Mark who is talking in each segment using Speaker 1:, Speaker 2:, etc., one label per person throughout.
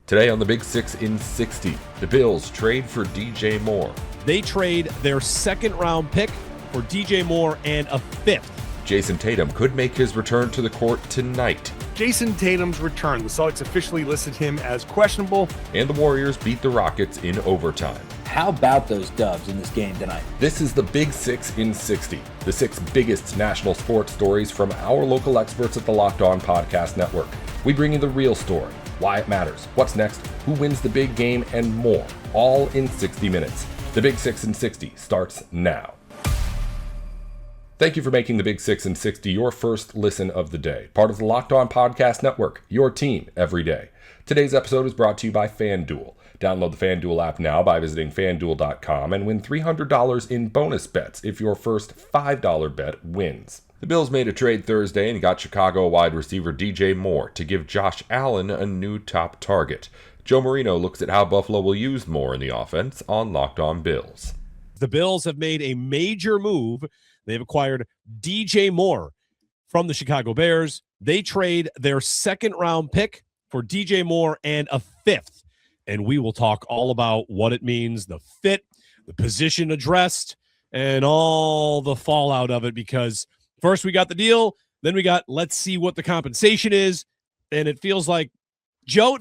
Speaker 1: Today on the Big Six in 60, the Bills trade for DJ Moore.
Speaker 2: They trade their second-round pick for DJ Moore and a fifth.
Speaker 1: Jayson Tatum could make his return to the court tonight.
Speaker 3: Jayson Tatum's return. The Celtics officially listed him as questionable.
Speaker 1: And the Warriors beat the Rockets in overtime.
Speaker 4: How about those Dubs in this game tonight?
Speaker 1: This is the Big Six in 60, the 6 biggest national sports stories from our local experts at the Locked On Podcast Network. We bring you the real story, why it matters, what's next, who wins the big game, and more, all in 60 minutes. The Big Six in 60 starts now. Thank you for making the Big Six in 60 your first listen of the day. Part of the Locked On Podcast Network, your team every day. Today's episode is brought to you by FanDuel. Download the FanDuel app now by visiting FanDuel.com and win $300 in bonus bets if your first $5 bet wins. The Bills made a trade Thursday and got Chicago wide receiver DJ Moore to give Josh Allen a new top target. Joe Marino looks at how Buffalo will use Moore in the offense on Locked On Bills.
Speaker 2: The Bills have made a major move. They've acquired DJ Moore from the Chicago Bears. They trade their second-round pick for DJ Moore and a fifth. And we will talk all about what it means, the fit, the position addressed, and all the fallout of it. Because first we got the deal, then we got let's see what the compensation is. And it feels like, Joe,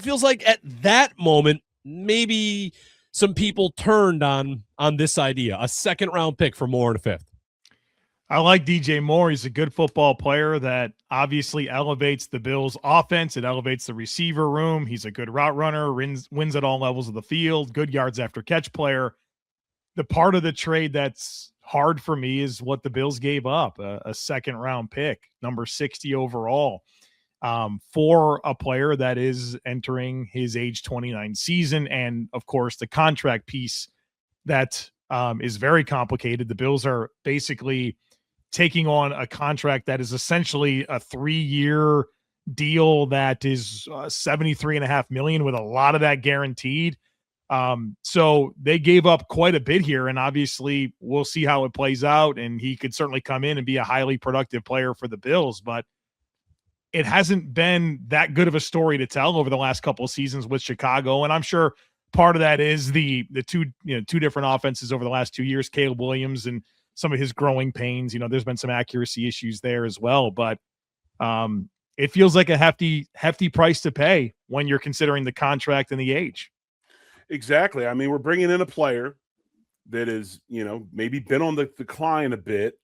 Speaker 2: at that moment, maybe some people turned on this idea, a second-round pick for Moore and a fifth.
Speaker 3: I like DJ Moore. He's a good football player that obviously elevates the Bills' offense. It elevates the receiver room. He's a good route runner, wins at all levels of the field, good yards after catch player. The part of the trade that's hard for me is what the Bills gave up, a second-round pick, number 60 overall, for a player that is entering his age 29 season. And, of course, the contract piece that is very complicated. The Bills are basically taking on a contract that is essentially a 3-year deal that is $73.5 million with a lot of that guaranteed. So they gave up quite a bit here, and obviously we'll see how it plays out. And he could certainly come in and be a highly productive player for the Bills, but it hasn't been that good of a story to tell over the last couple of seasons with Chicago. And I'm sure part of that is the two different offenses over the last 2 years, Caleb Williams and some of his growing pains. There's been some accuracy issues there as well, but it feels like a hefty price to pay when you're considering the contract and the age.
Speaker 5: Exactly. I mean, we're bringing in a player that is, maybe been on the decline a bit,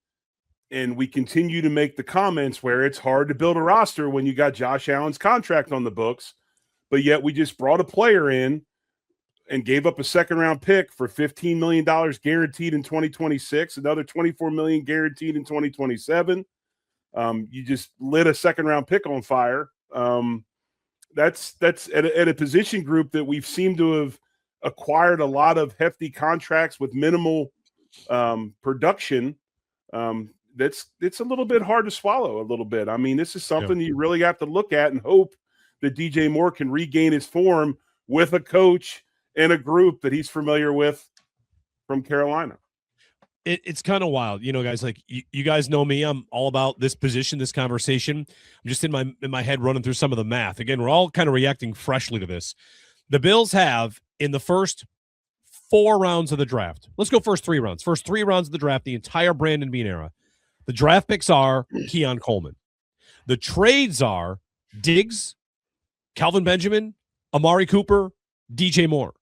Speaker 5: and we continue to make the comments where it's hard to build a roster when you got Josh Allen's contract on the books, but yet we just brought a player in and gave up a second-round pick for $15 million guaranteed in 2026, another $24 million guaranteed in 2027. You just lit a second-round pick on fire. That's at a position group that we've seemed to have acquired a lot of hefty contracts with minimal production. It's a little bit hard to swallow a little bit. I mean, this is something you really have to look at and hope that DJ Moore can regain his form with a coach and a group that he's familiar with from Carolina.
Speaker 2: It's kind of wild, guys. Like you guys know me. I'm all about this position, this conversation. I'm just in my head running through some of the math. Again, we're all kind of reacting freshly to this. The Bills have in the first 4 rounds of the draft. Let's go first 3 rounds. First 3 rounds of the draft, the entire Brandon Beane era. The draft picks are Keon Coleman. The trades are Diggs, Calvin Benjamin, Amari Cooper, DJ Moore.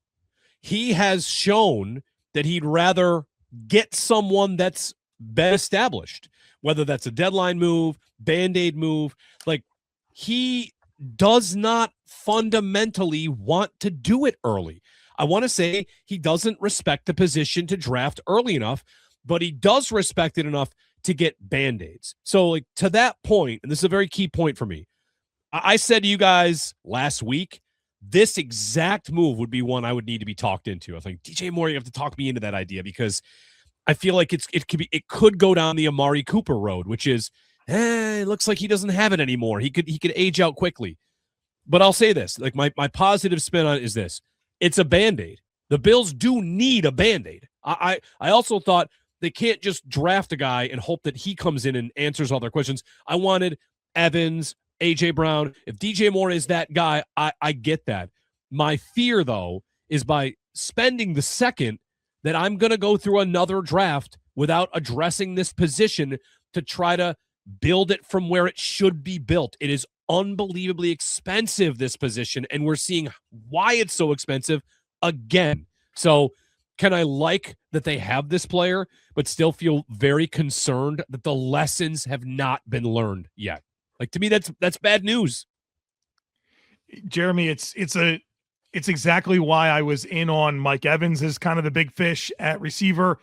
Speaker 2: He has shown that he'd rather get someone that's been established, whether that's a deadline move, Band-Aid move. Like, he does not fundamentally want to do it early. I want to say he doesn't respect the position to draft early enough, but he does respect it enough to get Band-Aids. So, like, to that point, and this is a very key point for me, I said to you guys last week, this exact move would be one I would need to be talked into. I think DJ Moore, you have to talk me into that idea, because I feel like it could go down the Amari Cooper road, which is, it looks like he doesn't have it anymore. He could age out quickly. But I'll say this, like my positive spin on it is this: it's a Band-Aid. The Bills do need a Band-Aid. I also thought they can't just draft a guy and hope that he comes in and answers all their questions. I wanted Evans, A.J. Brown. If DJ Moore is that guy, I get that. My fear, though, is by spending the second that I'm going to go through another draft without addressing this position to try to build it from where it should be built. It is unbelievably expensive, this position, and we're seeing why it's so expensive again. So can I like that they have this player, but still feel very concerned that the lessons have not been learned yet? Like, to me, that's bad news.
Speaker 3: Jeremy, it's exactly why I was in on Mike Evans as kind of the big fish at receiver,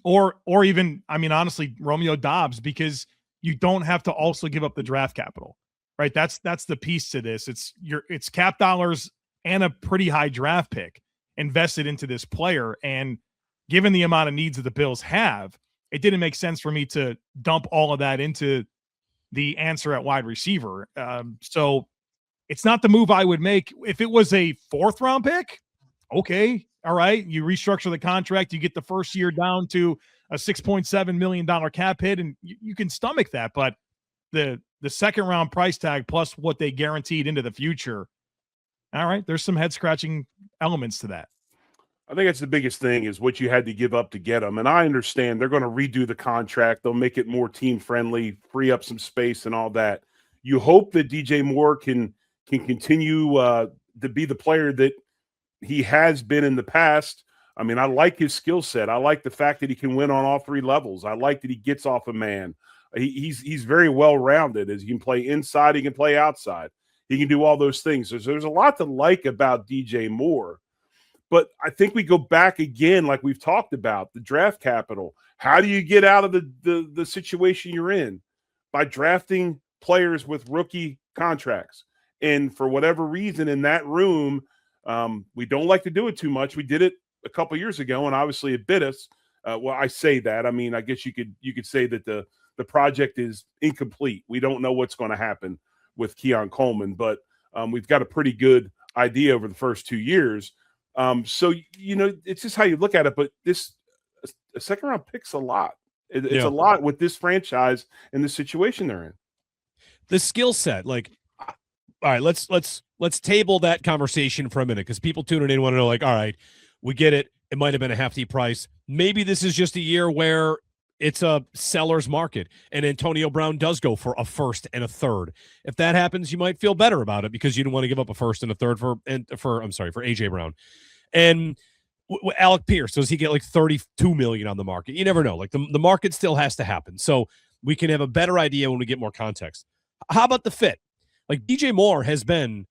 Speaker 3: or even, I mean, honestly, Romeo Doubs, because you don't have to also give up the draft capital, right? That's the piece to this. It's cap dollars and a pretty high draft pick invested into this player. And given the amount of needs that the Bills have, it didn't make sense for me to dump all of that into the answer at wide receiver. So it's not the move I would make. If it was a 4th round pick, okay, all right. You restructure the contract, you get the first year down to a $6.7 million cap hit, and you can stomach that. But the second round price tag plus what they guaranteed into the future, all right, there's some head scratching elements to that.
Speaker 5: I think that's the biggest thing, is what you had to give up to get them. And I understand they're going to redo the contract. They'll make it more team friendly, free up some space and all that. You hope that DJ Moore can continue to be the player that he has been in the past. I mean, I like his skill set. I like the fact that he can win on all 3 levels. I like that he gets off a man. He's very well-rounded. As he can play inside, he can play outside. He can do all those things. There's a lot to like about DJ Moore. But I think we go back again, like we've talked about, the draft capital. How do you get out of the situation you're in? By drafting players with rookie contracts. And for whatever reason in that room, we don't like to do it too much. We did it a couple years ago, and obviously it bit us. Well, I say that. I mean, I guess you could say that the project is incomplete. We don't know what's going to happen with Keon Coleman, but we've got a pretty good idea over the first 2 years. So, it's just how you look at it. But a second round pick's a lot. It's a lot with this franchise and the situation they're in.
Speaker 2: The skill set, like, all right, let's table that conversation for a minute, because people tuning in want to know, like, all right, we get it. It might have been a hefty price. Maybe this is just a year where it's a seller's market and Antonio Brown does go for a 1st and a 3rd. If that happens, you might feel better about it because you didn't want to give up a 1st and a 3rd for AJ Brown. And Alec Pierce, does he get like $32 million on the market? You never know. Like, the market still has to happen. So we can have a better idea when we get more context. How about the fit? Like, DJ Moore has been,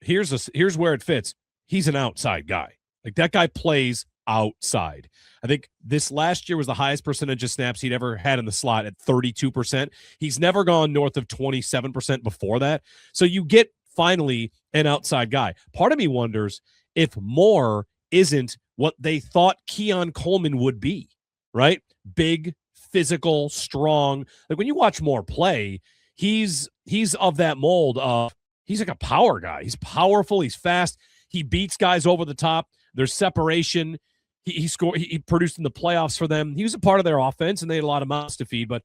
Speaker 2: here's where it fits. He's an outside guy. Like, that guy plays outside. I think this last year was the highest percentage of snaps he'd ever had in the slot at 32%. He's never gone north of 27% before that. So you get finally an outside guy. Part of me wonders if Moore isn't what they thought Keon Coleman would be, right? Big, physical, strong. Like, when you watch Moore play, he's of that mold of, he's like a power guy. He's powerful. He's fast. He beats guys over the top. There's separation. He scored. He produced in the playoffs for them. He was a part of their offense, and they had a lot of mouths to feed. But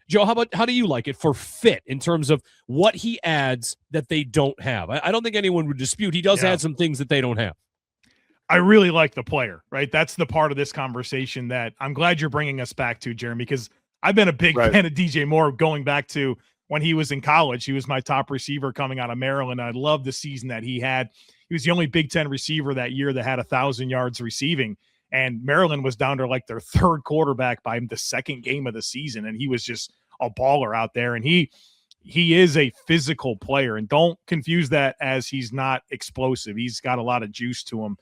Speaker 2: Joe, how do you like it for fit in terms of what he adds that they don't have? I don't think anyone would dispute he does add some things that they don't have.
Speaker 3: I really like the player, right? That's the part of this conversation that I'm glad you're bringing us back to, Jeremy, because I've been a big fan of DJ Moore going back to when he was in college. He was my top receiver coming out of Maryland. I loved the season that he had. He was the only Big Ten receiver that year that had 1,000 yards receiving. And Maryland was down to like their 3rd quarterback by the 2nd game of the season. And he was just a baller out there. And he is a physical player. And don't confuse that as he's not explosive. He's got a lot of juice to him.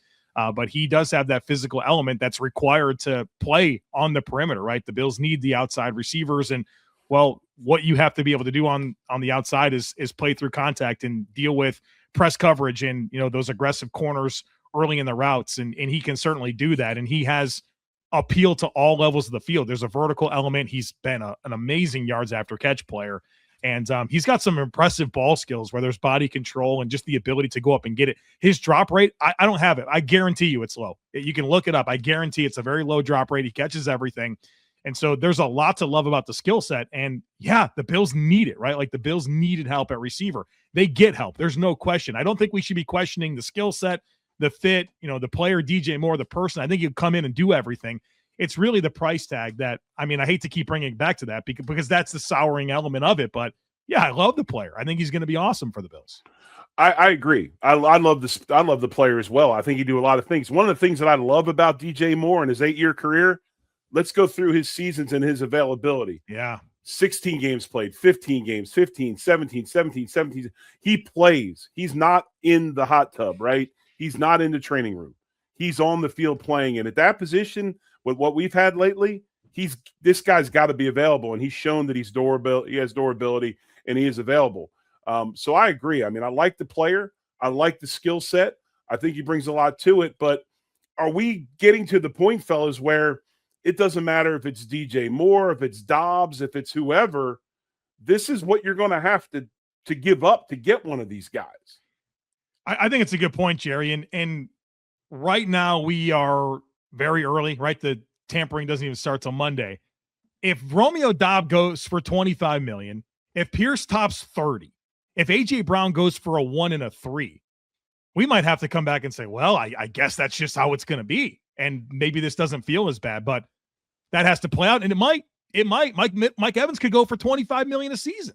Speaker 3: But he does have that physical element that's required to play on the perimeter, right? The Bills need the outside receivers. And, well, what you have to be able to do on the outside is play through contact and deal with press coverage and, those aggressive corners early in the routes. And he can certainly do that. And he has appeal to all levels of the field. There's a vertical element. He's been an amazing yards after catch player. And he's got some impressive ball skills where there's body control and just the ability to go up and get it. His drop rate, I don't have it. I guarantee you it's low. You can look it up. I guarantee it's a very low drop rate. He catches everything. And so there's a lot to love about the skill set. And yeah, the Bills need it, right? Like the Bills needed help at receiver. They get help. There's no question. I don't think we should be questioning the skill set, the fit, the player, DJ Moore, the person. I think he'd come in and do everything. It's really the price tag that, I hate to keep bringing it back to that because that's the souring element of it. But yeah, I love the player. I think he's going to be awesome for the Bills.
Speaker 5: I agree. I love this. I love the player as well. I think he do a lot of things. One of the things that I love about DJ Moore and his 8-year career, let's go through his seasons and his availability.
Speaker 3: Yeah.
Speaker 5: 16 games played, 15 games, 15, 17, 17, 17. He plays. He's not in the hot tub, right? He's not in the training room. He's on the field playing. And at that position, with what we've had lately, this guy's got to be available. And he's shown that he has durability, and he is available. So I agree. I like the player. I like the skill set. I think he brings a lot to it. But are we getting to the point, fellas, where it doesn't matter if it's DJ Moore, if it's Dobbs, if it's whoever, this is what you're going to have to give up to get one of these guys?
Speaker 3: I think it's a good point, Jerry. And right now we are very early, right? The tampering doesn't even start till Monday. If Romeo Dobbs goes for $25 million, if Pierce tops 30, if AJ Brown goes for a 1 and a 3, we might have to come back and say, well, I guess that's just how it's going to be. And maybe this doesn't feel as bad, but that has to play out. And it might. Mike Evans could go for $25 million a season.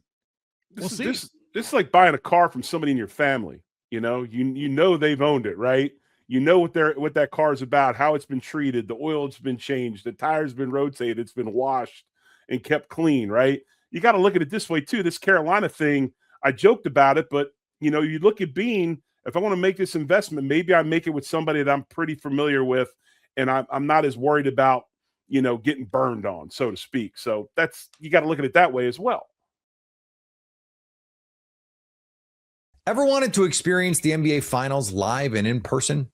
Speaker 3: We'll see.
Speaker 5: This is like buying a car from somebody in your family. You know they've owned it, right? You know what that car is about, how it's been treated, the oil's been changed, the tire's been rotated, it's been washed and kept clean, right? You got to look at it this way too. This Carolina thing, I joked about it, but you look at Bean. If I want to make this investment, maybe I make it with somebody that I'm pretty familiar with, and I'm not as worried about getting burned on, so to speak. So you got to look at it that way as well.
Speaker 6: Ever wanted to experience the NBA Finals live and in person?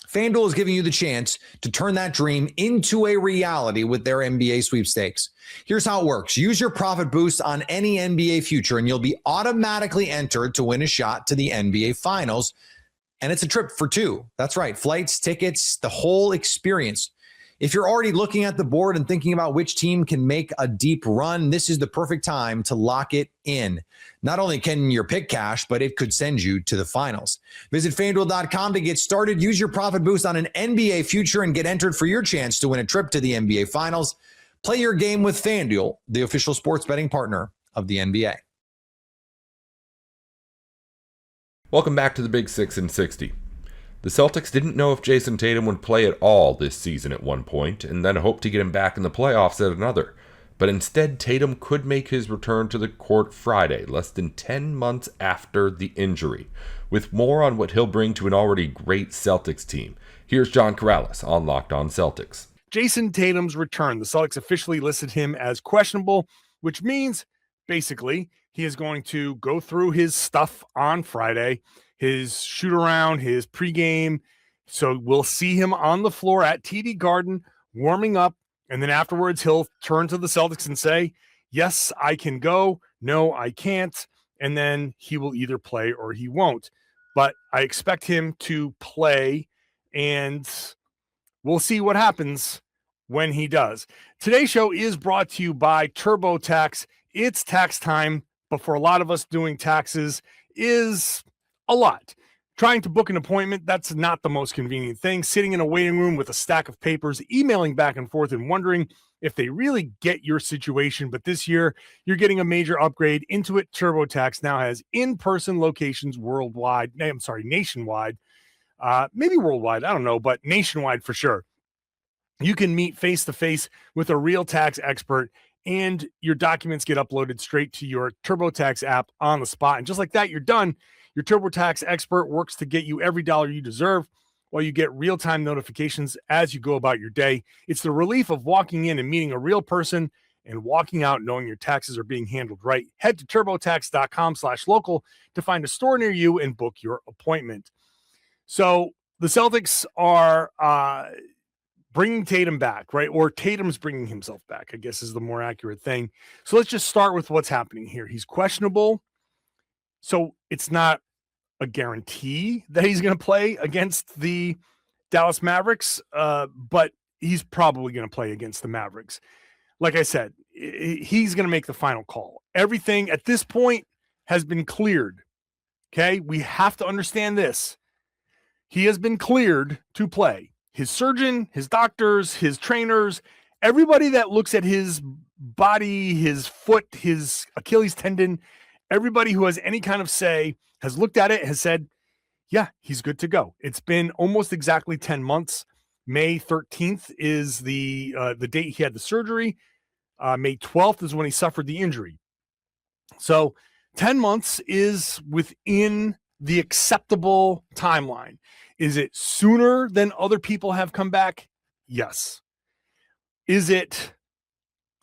Speaker 6: FanDuel is giving you the chance to turn that dream into a reality with their NBA sweepstakes. Here's how it works. Use your profit boost on any NBA future, and you'll be automatically entered to win a shot to the NBA Finals. And it's a trip for two. That's right. Flights, tickets, the whole experience. If you're already looking at the board and thinking about which team can make a deep run, this is the perfect time to lock it in. Not only can your pick cash, but it could send you to the finals. Visit FanDuel.com to get started. Use your profit boost on an NBA future and get entered for your chance to win a trip to the NBA Finals. Play your game with FanDuel, the official sports betting partner of the NBA.
Speaker 1: Welcome back to the Big 6 in 60. The Celtics didn't know if Jayson Tatum would play at all this season at one point, and then hoped to get him back in the playoffs at another. But instead, Tatum could make his return to the court Friday, less than 10 months after the injury. With more on what he'll bring to an already great Celtics team, here's John Corrales on Locked On Celtics.
Speaker 7: Jayson Tatum's return. The Celtics officially listed him as questionable, which means basically he is going to go through his stuff on Friday, his shoot around, his pregame. So we'll see him on the floor at TD Garden warming up. And then afterwards, he'll turn to the Celtics and say, yes, I can go. No, I can't. And then he will either play or he won't. But I expect him to play, and we'll see what happens when he does. Today's show is brought to you by TurboTax. It's tax time, but for a lot of us, doing taxes is a lot. Trying to book an appointment, that's not the most convenient thing. Sitting in a waiting room with a stack of papers, emailing back and forth and wondering if they really get your situation. But this year, you're getting a major upgrade. Intuit TurboTax now has in-person locations nationwide. Maybe worldwide, I don't know, but nationwide for sure. You can meet face-to-face with a real tax expert, and your documents get uploaded straight to your TurboTax app on the spot. And just like that, you're done. Your TurboTax expert works to get you every dollar you deserve while you get real-time notifications as you go about your day. It's the relief of walking in and meeting a real person and walking out knowing your taxes are being handled right. Head to turbotax.com/local to find a store near you and book your appointment. So the Celtics are bringing Tatum back, right? Or Tatum's bringing himself back, I guess is the more accurate thing. So let's just start with what's happening here. He's questionable. So it's not a guarantee that he's going to play against the Dallas Mavericks, but he's probably going to play against the Mavericks. like I said, he's going to make the final call. Everything at this point has been cleared. Okay. We have to understand this. He has been cleared to play. His surgeon, his doctors, his trainers, everybody that looks at his body, his foot, his Achilles tendon, everybody who has any kind of say has looked at it, has said, yeah, he's good to go. It's been almost exactly 10 months. May 13th is the date he had the surgery. May 12th is when he suffered the injury. So 10 months is within the acceptable timeline. Is it sooner than other people have come back? Yes. Is it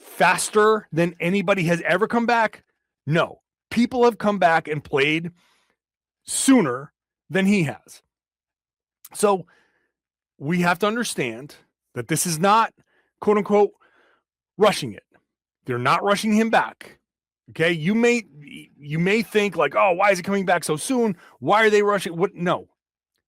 Speaker 7: faster than anybody has ever come back? No. People have come back and played sooner than he has. So we have to understand that this is not, quote unquote, rushing it. They're not rushing him back. Okay. You may think like, oh, why is he coming back so soon? Why are they rushing? What? No,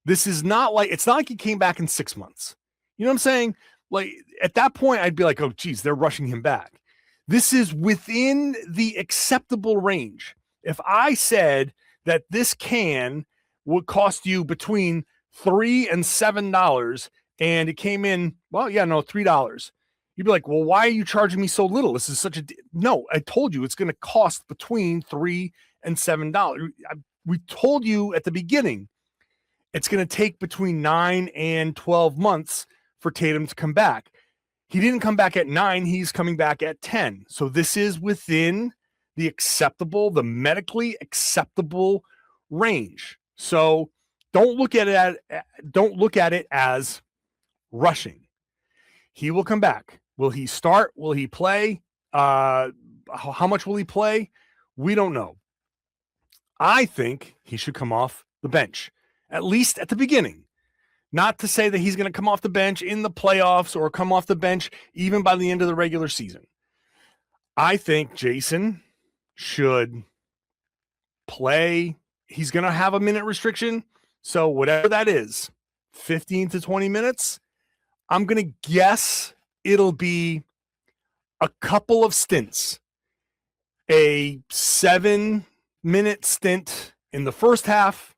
Speaker 7: this is not like, it's not like he came back in 6 months. You know what I'm saying? Like at that point, I'd be like, oh, geez, they're rushing him back. This is within the acceptable range. If I said that this can would cost you between $3 and $7 and it came in, well, yeah, no, $3. You'd be like, well, why are you charging me so little? This is such a, no, I told you it's going to cost between $3 and $7. We told you at the beginning, it's going to take between 9 and 12 months for Tatum to come back. He didn't come back at 9. He's coming back at 10. So this is within the acceptable, the medically acceptable range. So don't look at it as rushing. He will come back. Will he start? Will he play? How much will he play? We don't know. I think he should come off the bench, at least at the beginning. Not to say that he's going to come off the bench in the playoffs or come off the bench even by the end of the regular season. I think Jayson should play. He's going to have a minute restriction. So whatever that is, 15 to 20 minutes, I'm going to guess it'll be a couple of stints. A 7-minute stint in the first half,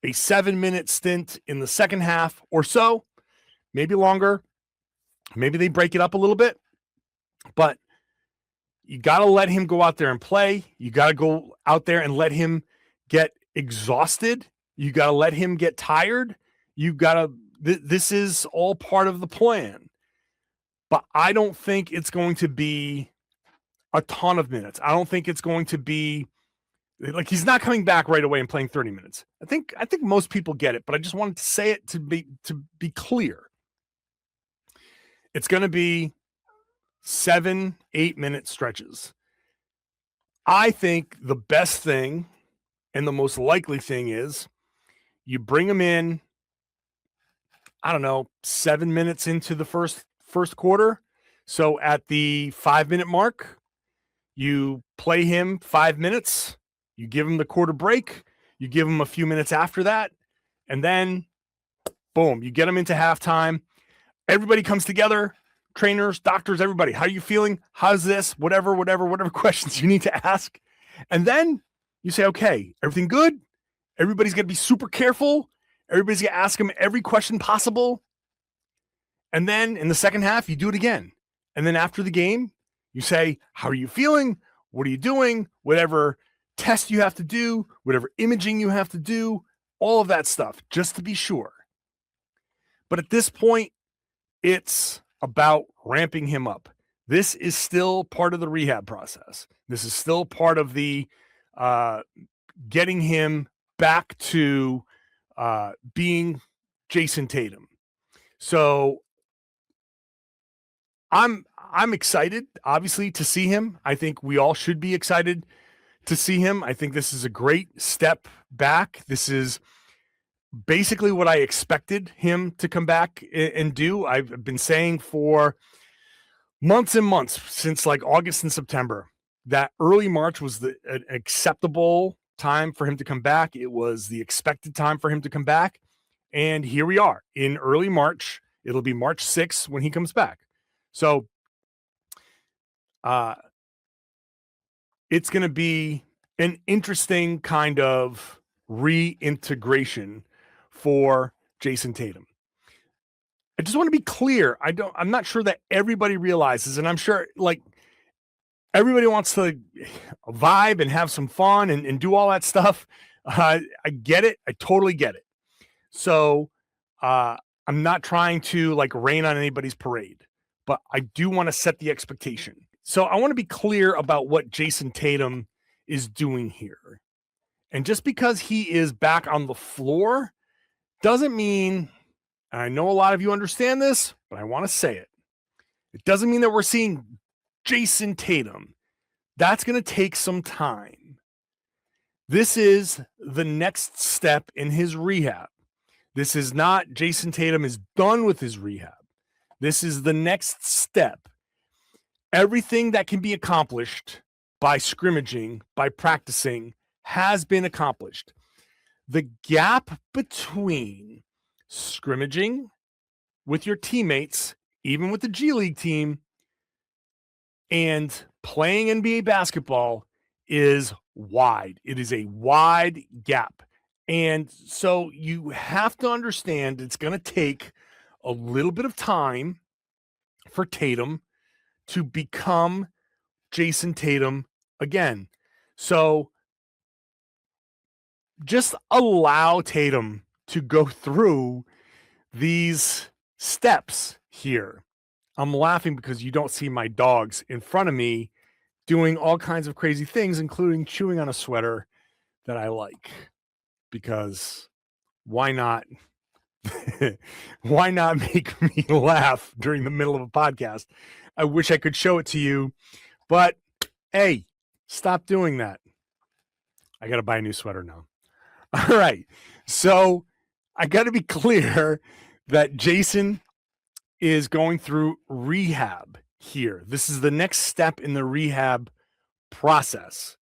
Speaker 7: a 7-minute stint in the second half or so, maybe longer. Maybe they break it up a little bit, but you got to let him go out there and play. You got to go out there and let him get exhausted. You got to let him get tired. You got to, this is all part of the plan, but I don't think it's going to be a ton of minutes. I don't think it's going to be like he's not coming back right away and playing 30 minutes. I think most people get it, but I just wanted to say it to be clear. It's going to be 7-8 minute stretches. I think the best thing and the most likely thing is you bring him in, I don't know, 7 minutes into the first quarter. So at the 5-minute mark, you play him 5 minutes. You give him the quarter break. You give him a few minutes after that. And then, boom, you get him into halftime. Everybody comes together, trainers, doctors, everybody. How are you feeling? How's this? Whatever questions you need to ask. And then you say, okay, everything good? Everybody's going to be super careful. Everybody's going to ask him every question possible. And then in the second half, you do it again. And then after the game, you say, how are you feeling? What are you doing? Whatever test you have to do, whatever imaging you have to do, all of that stuff, just to be sure. But at this point, it's about ramping him up. This is still part of the rehab process. This is still part of the getting him back to being Jayson Tatum. So I'm excited, obviously, to see him. I think we all should be excited to see him. I think this is a great step back. This is basically what I expected him to come back and do. I've been saying for months and months, since like August and September, that early March was an acceptable time for him to come back. It was the expected time for him to come back. And here we are in early March. It'll be March 6th when he comes back. So it's going to be an interesting kind of reintegration for Jayson Tatum. I just want to be clear. I'm not sure that everybody realizes, and I'm sure like everybody wants to vibe and have some fun and do all that stuff. I get it. I totally get it. So I'm not trying to like rain on anybody's parade, but I do want to set the expectation. So I want to be clear about what Jayson Tatum is doing here. And just because he is back on the floor doesn't mean, and I know a lot of you understand this, but I want to say it. It doesn't mean that we're seeing Jayson Tatum. That's going to take some time. This is the next step in his rehab. This is not Jayson Tatum is done with his rehab. This is the next step. Everything that can be accomplished by scrimmaging, by practicing, has been accomplished. The gap between scrimmaging with your teammates, even with the G League team, and playing NBA basketball is wide. It is a wide gap. And so you have to understand it's going to take a little bit of time for Tatum to become Jayson Tatum again. So just allow Tatum to go through these steps here. I'm laughing because you don't see my dogs in front of me doing all kinds of crazy things, including chewing on a sweater that I like. Because why not? Why not make me laugh during the middle of a podcast? I wish I could show it to you, but hey, stop doing that. I got to buy a new sweater now. All right. So I got to be clear that Jayson is going through rehab here. This is the next step in the rehab process.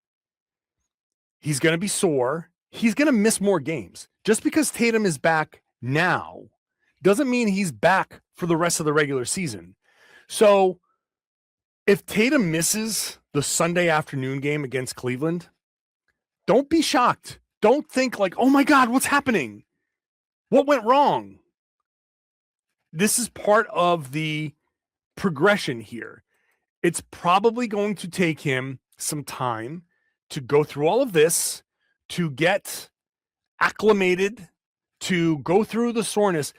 Speaker 7: He's going to be sore. He's going to miss more games. Just because Tatum is back now doesn't mean he's back for the rest of the regular season. So if Tatum misses the Sunday afternoon game against Cleveland, don't be shocked. Don't think like, oh my God, what's happening? What went wrong? This is part of the progression here. It's probably going to take him some time to go through all of this, to get acclimated, to go through the soreness.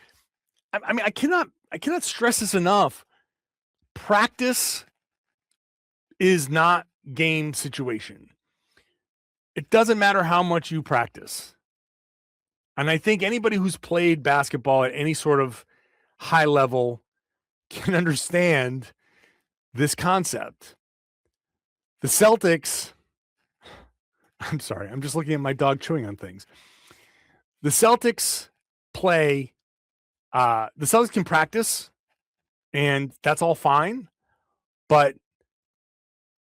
Speaker 7: I mean, I cannot stress this enough. Practice is not game situation. It doesn't matter how much you practice. And I think anybody who's played basketball at any sort of high level can understand this concept. The Celtics, I'm sorry, I'm just looking at my dog chewing on things. The Celtics play, the Celtics can practice, and that's all fine. But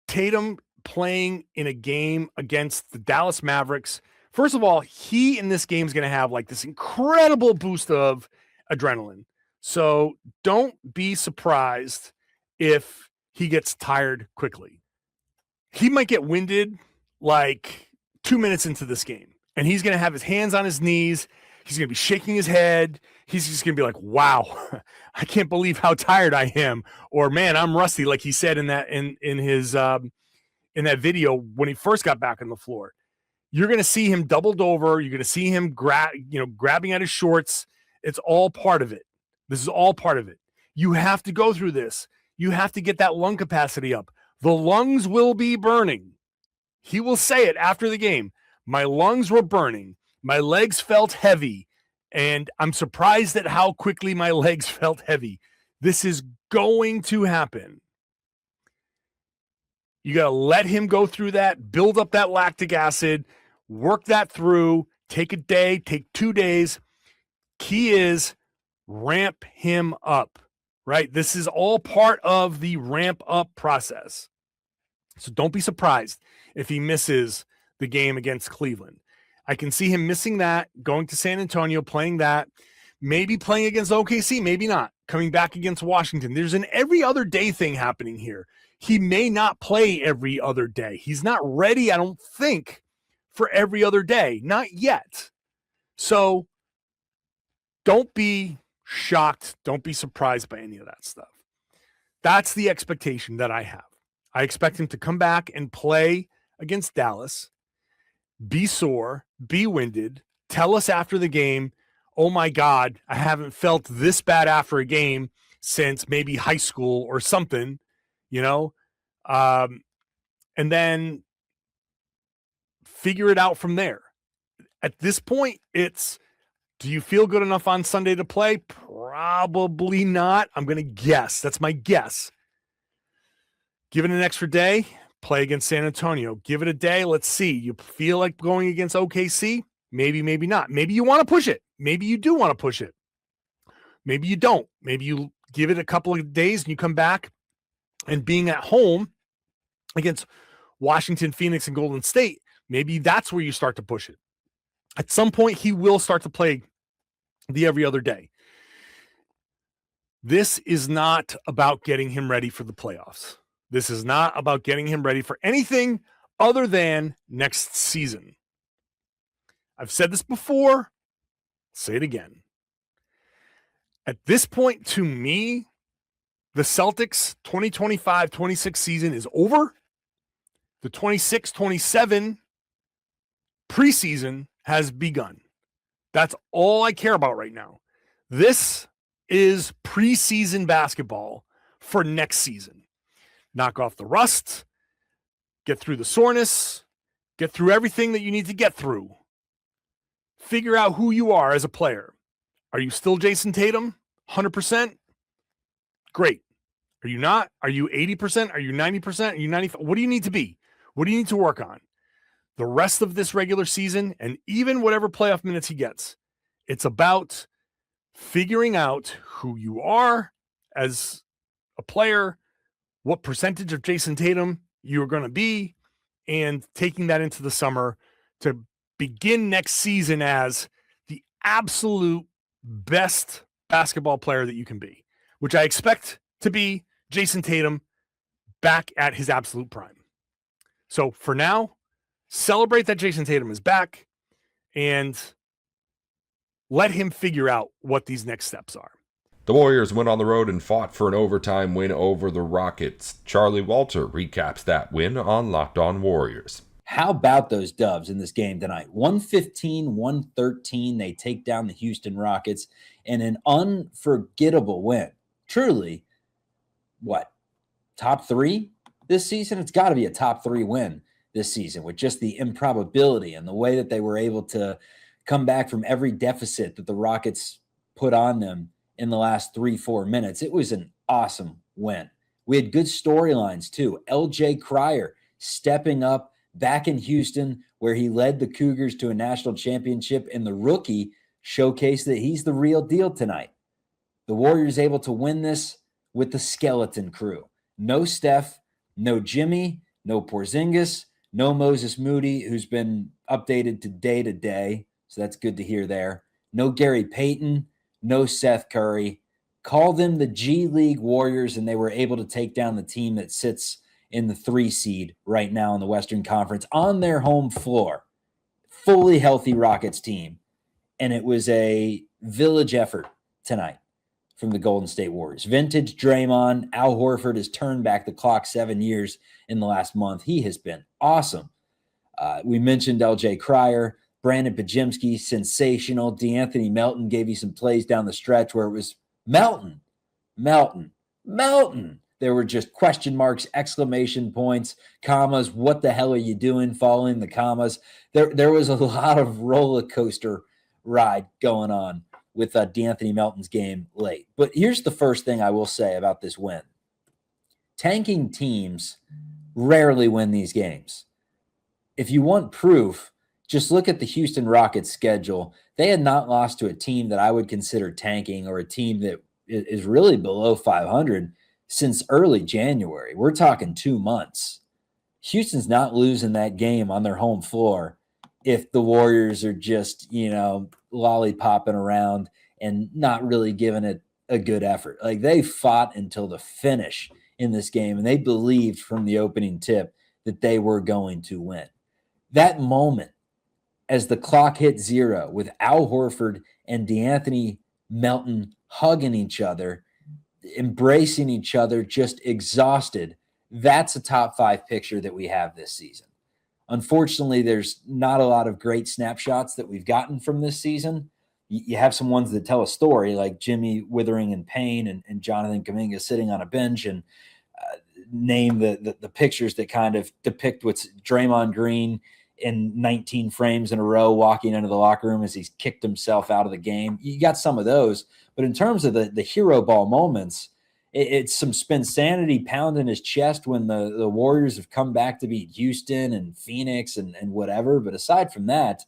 Speaker 7: Tatum playing in a game against the Dallas Mavericks, first of all, he in this game is going to have like this incredible boost of adrenaline. So don't be surprised if he gets tired quickly. He might get winded like 2 minutes into this game, and he's going to have his hands on his knees. He's going to be shaking his head. He's just going to be like, wow, I can't believe how tired I am. Or man, I'm rusty. Like he said in that, in his, in that video when he first got back on the floor. You're going to see him doubled over. You're going to see him grabbing at his shorts. It's all part of it. This is all part of it. You have to go through this. You have to get that lung capacity up. The lungs will be burning. He will say it after the game. My lungs were burning. My legs felt heavy. And I'm surprised at how quickly my legs felt heavy. This is going to happen. You got to let him go through that, build up that lactic acid, work that through, take a day, take 2 days. Key is ramp him up, right? This is all part of the ramp up process. So don't be surprised if he misses the game against Cleveland. I can see him missing that, going to San Antonio, playing that, Maybe playing against OKC, maybe not. Coming back against Washington. There's an every other day thing happening here. He may not play every other day. He's not ready, I don't think, for every other day. Not yet. So don't be shocked. Don't be surprised by any of that stuff. That's the expectation that I have. I expect him to come back and play against Dallas, be sore, be winded, tell us after the game, oh my God, I haven't felt this bad after a game since maybe high school or something, and then figure it out from there. At this point, it's, do you feel good enough on Sunday to play? Probably not. I'm going to guess. That's my guess. Give it an extra day, play against San Antonio. Give it a day. Let's see. You feel like going against OKC? Maybe, maybe not. Maybe you want to push it. Maybe you do want to push it. Maybe you don't. Maybe you give it a couple of days and you come back, and being at home against Washington, Phoenix, and Golden State, maybe that's where you start to push it. At some point, he will start to play the every other day. This is not about getting him ready for the playoffs. This is not about getting him ready for anything other than next season. I've said this before. Say it again. At this point, to me, the Celtics 2025-26 season is over. The 26-27 preseason has begun. That's all I care about right now. This is preseason basketball for next season. Knock off the rust, get through the soreness, get through everything that you need to get through. Figure out who you are as a player. Are you still Jayson Tatum? 100%? Great. Are you not? Are you 80%? Are you 90%? Are you 95%? What do you need to be? What do you need to work on? The rest of this regular season, and even whatever playoff minutes he gets, it's about figuring out who you are as a player, what percentage of Jayson Tatum you're going to be, and taking that into the summer to begin next season as the absolute best basketball player that you can be, which I expect to be Jayson Tatum back at his absolute prime. So for now, celebrate that Jayson Tatum is back and let him figure out what these next steps are.
Speaker 1: The Warriors went on the road and fought for an overtime win over the Rockets. Charlie Walter recaps that win on Locked On Warriors.
Speaker 4: How about those Dubs in this game tonight? 115-113. They take down the Houston Rockets in an unforgettable win. Truly, top 3 this season? It's got to be a top 3 win this season, with just the improbability and the way that they were able to come back from every deficit that the Rockets put on them in the last 3-4 minutes. It was an awesome win. We had good storylines too. LJ Cryer stepping up back in Houston, where he led the Cougars to a national championship, and the rookie showcased that he's the real deal tonight. The Warriors able to win this with the skeleton crew. No Steph, no Jimmy, no Porzingis, no Moses Moody, who's been updated to day, so that's good to hear there. No Gary Payton, no Seth Curry. Call them the G League Warriors, and they were able to take down the team that sits in the 3 seed right now in the Western Conference on their home floor. Fully healthy Rockets team. And it was a village effort tonight from the Golden State Warriors. Vintage Draymond. Al Horford has turned back the clock 7 years in the last month. He has been awesome. We mentioned LJ Cryer. Brandon Pajimski, sensational. DeAnthony Melton gave you some plays down the stretch where it was Melton. There were just question marks, exclamation points, commas. What the hell are you doing following the commas? There was a lot of roller coaster ride going on with DeAnthony Melton's game late. But here's the first thing I will say about this win. Tanking teams rarely win these games. If you want proof, just look at the Houston Rockets schedule. They had not lost to a team that I would consider tanking, or a team that is really below 500 since early January. We're talking 2 months. Houston's not losing that game on their home floor if the Warriors are just, lollipopping around and not really giving it a good effort. Like, they fought until the finish in this game, and they believed from the opening tip that they were going to win. That moment, as the clock hit 0 with Al Horford and DeAnthony Melton hugging each other, embracing each other, just exhausted, that's a top 5 picture that we have this season. Unfortunately, there's not a lot of great snapshots that we've gotten from this season. You have some ones that tell a story, like Jimmy withering in pain and Jonathan Kuminga sitting on a bench, and name the pictures that kind of depict what's Draymond Green in 19 frames in a row walking into the locker room as he's kicked himself out of the game. You got some of those. But in terms of the hero ball moments, it's some Spinsanity pounding his chest when the Warriors have come back to beat Houston and Phoenix and whatever. But aside from that,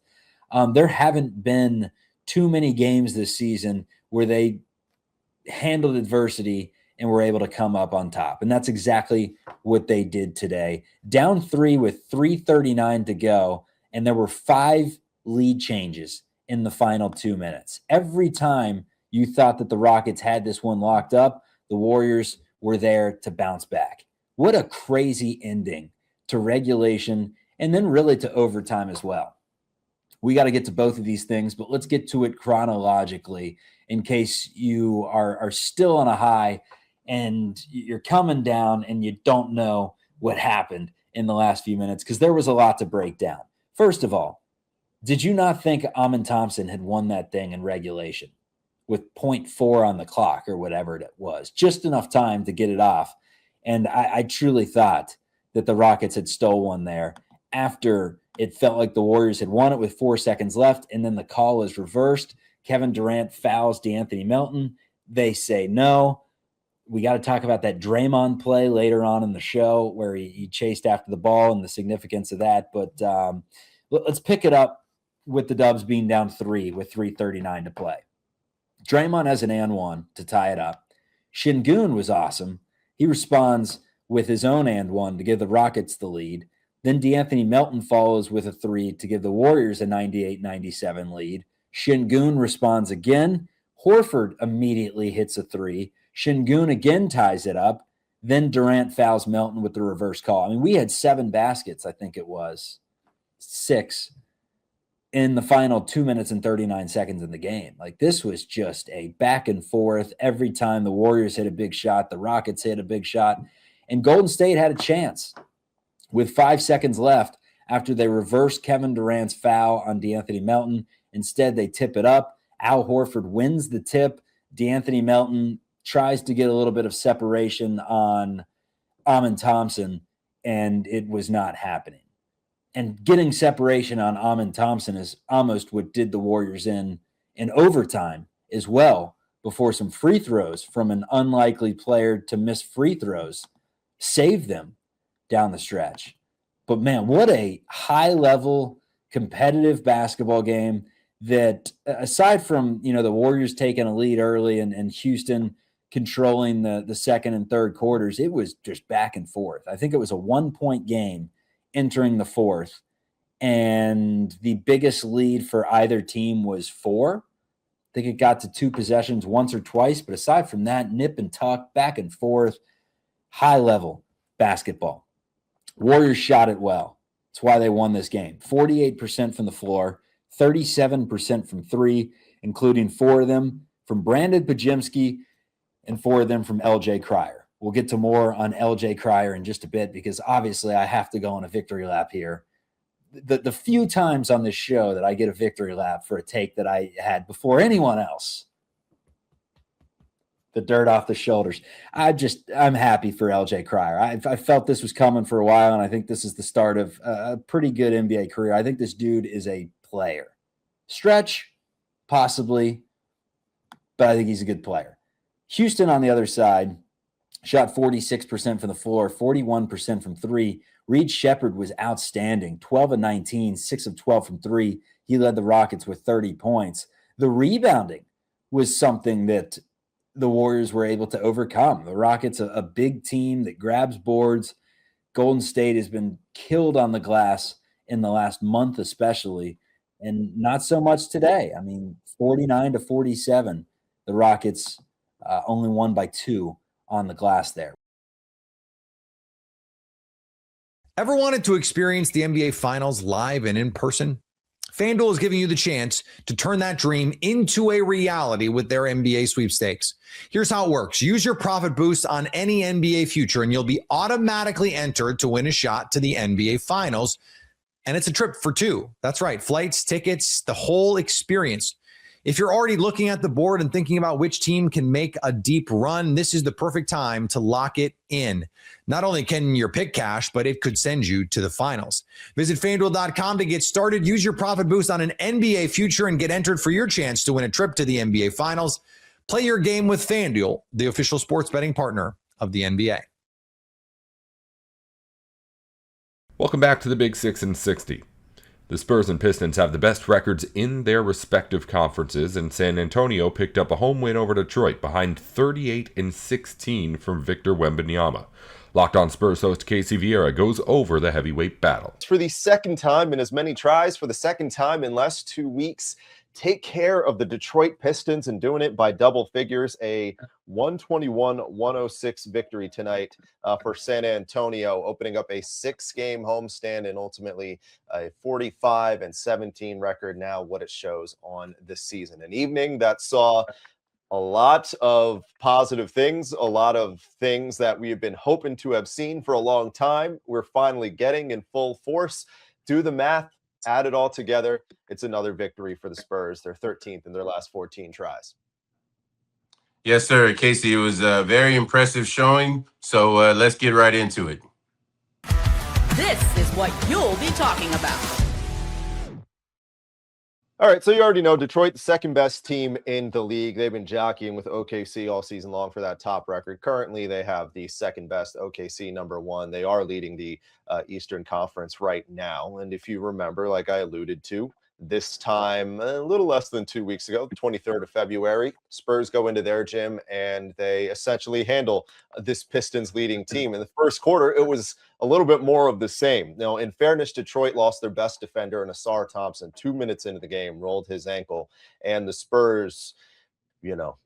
Speaker 4: there haven't been too many games this season where they handled adversity and were able to come up on top. And that's exactly what they did today. Down 3 with 3:39 to go, and there were 5 lead changes in the final 2 minutes. Every time you thought that the Rockets had this one locked up, the Warriors were there to bounce back. What a crazy ending to regulation and then really to overtime as well. We got to get to both of these things, but let's get to it chronologically in case you are still on a high and you're coming down and you don't know what happened in the last few minutes, because there was a lot to break down. First of all, did you not think Amin Thompson had won that thing in regulation with 0.4 on the clock or whatever it was? Just enough time to get it off. And I truly thought that the Rockets had stole one there after it felt like the Warriors had won it with 4 seconds left, and then the call is reversed. Kevin Durant fouls DeAnthony Melton. They say no. We got to talk about that Draymond play later on in the show where he chased after the ball and the significance of that. But let's pick it up with the Dubs being down 3 with 3:39 to play. Draymond has an and one to tie it up. Şengün was awesome. He responds with his own and one to give the Rockets the lead. Then DeAnthony Melton follows with a 3 to give the Warriors a 98-97 lead. Şengün responds again. Horford immediately hits a 3. Şengün again ties it up. Then Durant fouls Melton with the reverse call. I mean, we had 7 baskets, I think it was 6, in the final 2 minutes and 39 seconds in the game. Like, this was just a back and forth. Every time the Warriors hit a big shot, the Rockets hit a big shot, and Golden State had a chance with 5 seconds left after they reversed Kevin Durant's foul on DeAnthony Melton. Instead, they tip it up. Al Horford wins the tip. DeAnthony Melton tries to get a little bit of separation on Amin Thompson, and it was not happening. And getting separation on Amin Thompson is almost what did the Warriors in overtime as well, before some free throws from an unlikely player to miss free throws saved them down the stretch. But man, what a high-level competitive basketball game that, aside from, the Warriors taking a lead early and Houston controlling the second and third quarters, it was just back and forth. I think it was a 1-point game entering the fourth, and the biggest lead for either team was 4. I think it got to 2 possessions once or twice, but aside from that, nip and tuck, back and forth, high-level basketball. Warriors shot it well. That's why they won this game. 48% from the floor, 37% from 3, including 4 of them from Brandon Podziemski and 4 of them from LJ Cryer. We'll get to more on LJ Cryer in just a bit, because obviously I have to go on a victory lap here. The few times on this show that I get a victory lap for a take that I had before anyone else, the dirt off the shoulders. I'm happy for LJ Cryer. I felt this was coming for a while, and I think this is the start of a pretty good NBA career. I think this dude is a player. Stretch, possibly, but I think he's a good player. Houston, on the other side, shot 46% from the floor, 41% from 3. Reed Shepherd was outstanding, 12 of 19, 6 of 12 from 3. He led the Rockets with 30 points. The rebounding was something that the Warriors were able to overcome. The Rockets, a big team that grabs boards. Golden State has been killed on the glass in the last month especially, and not so much today. I mean, 49-47, the Rockets only won by 2 on the glass there.
Speaker 6: Ever wanted to experience the NBA Finals live and in person? FanDuel is giving you the chance to turn that dream into a reality with their NBA sweepstakes. Here's how it works. Use your profit boost on any NBA future, and you'll be automatically entered to win a shot to the NBA Finals. And it's a trip for 2. That's right. Flights, tickets, the whole experience. If you're already looking at the board and thinking about which team can make a deep run, this is the perfect time to lock it in. Not only can your pick cash, but it could send you to the finals. Visit FanDuel.com to get started. Use your profit boost on an NBA future and get entered for your chance to win a trip to the NBA Finals. Play your game with FanDuel, the official sports betting partner of the NBA.
Speaker 1: Welcome back to the Big 6 in 60. The Spurs and Pistons have the best records in their respective conferences, and San Antonio picked up a home win over Detroit behind 38-16 from Victor Wembanyama. Locked On Spurs host Casey Vieira goes over the heavyweight battle.
Speaker 8: For the second time in as many tries, for the second time in less 2 weeks, take care of the Detroit Pistons and doing it by double figures. A 121-106 victory tonight for San Antonio, opening up a 6-game homestand and ultimately a 45-17 record. Now what it shows on this season. An evening that saw a lot of positive things, a lot of things that we have been hoping to have seen for a long time. We're finally getting in full force. Do the math. Add it all together, it's another victory for the Spurs. They're 13th in their last 14 tries.
Speaker 9: Yes, sir. Casey, it was a very impressive showing, so let's get right into it.
Speaker 10: This is what you'll be talking about.
Speaker 8: All right, so you already know Detroit, the second best team in the league. They've been jockeying with OKC all season long for that top record. Currently, they have the second best OKC number 1. They are leading the Eastern Conference right now. And if you remember, like I alluded to, this time a little less than 2 weeks ago, the 23rd of February, Spurs go into their gym and they essentially handle this Pistons leading team. In the first quarter, it was a little bit more of the same. Now, in fairness, Detroit lost their best defender in Asar Thompson 2 minutes into the game, rolled his ankle, and the Spurs,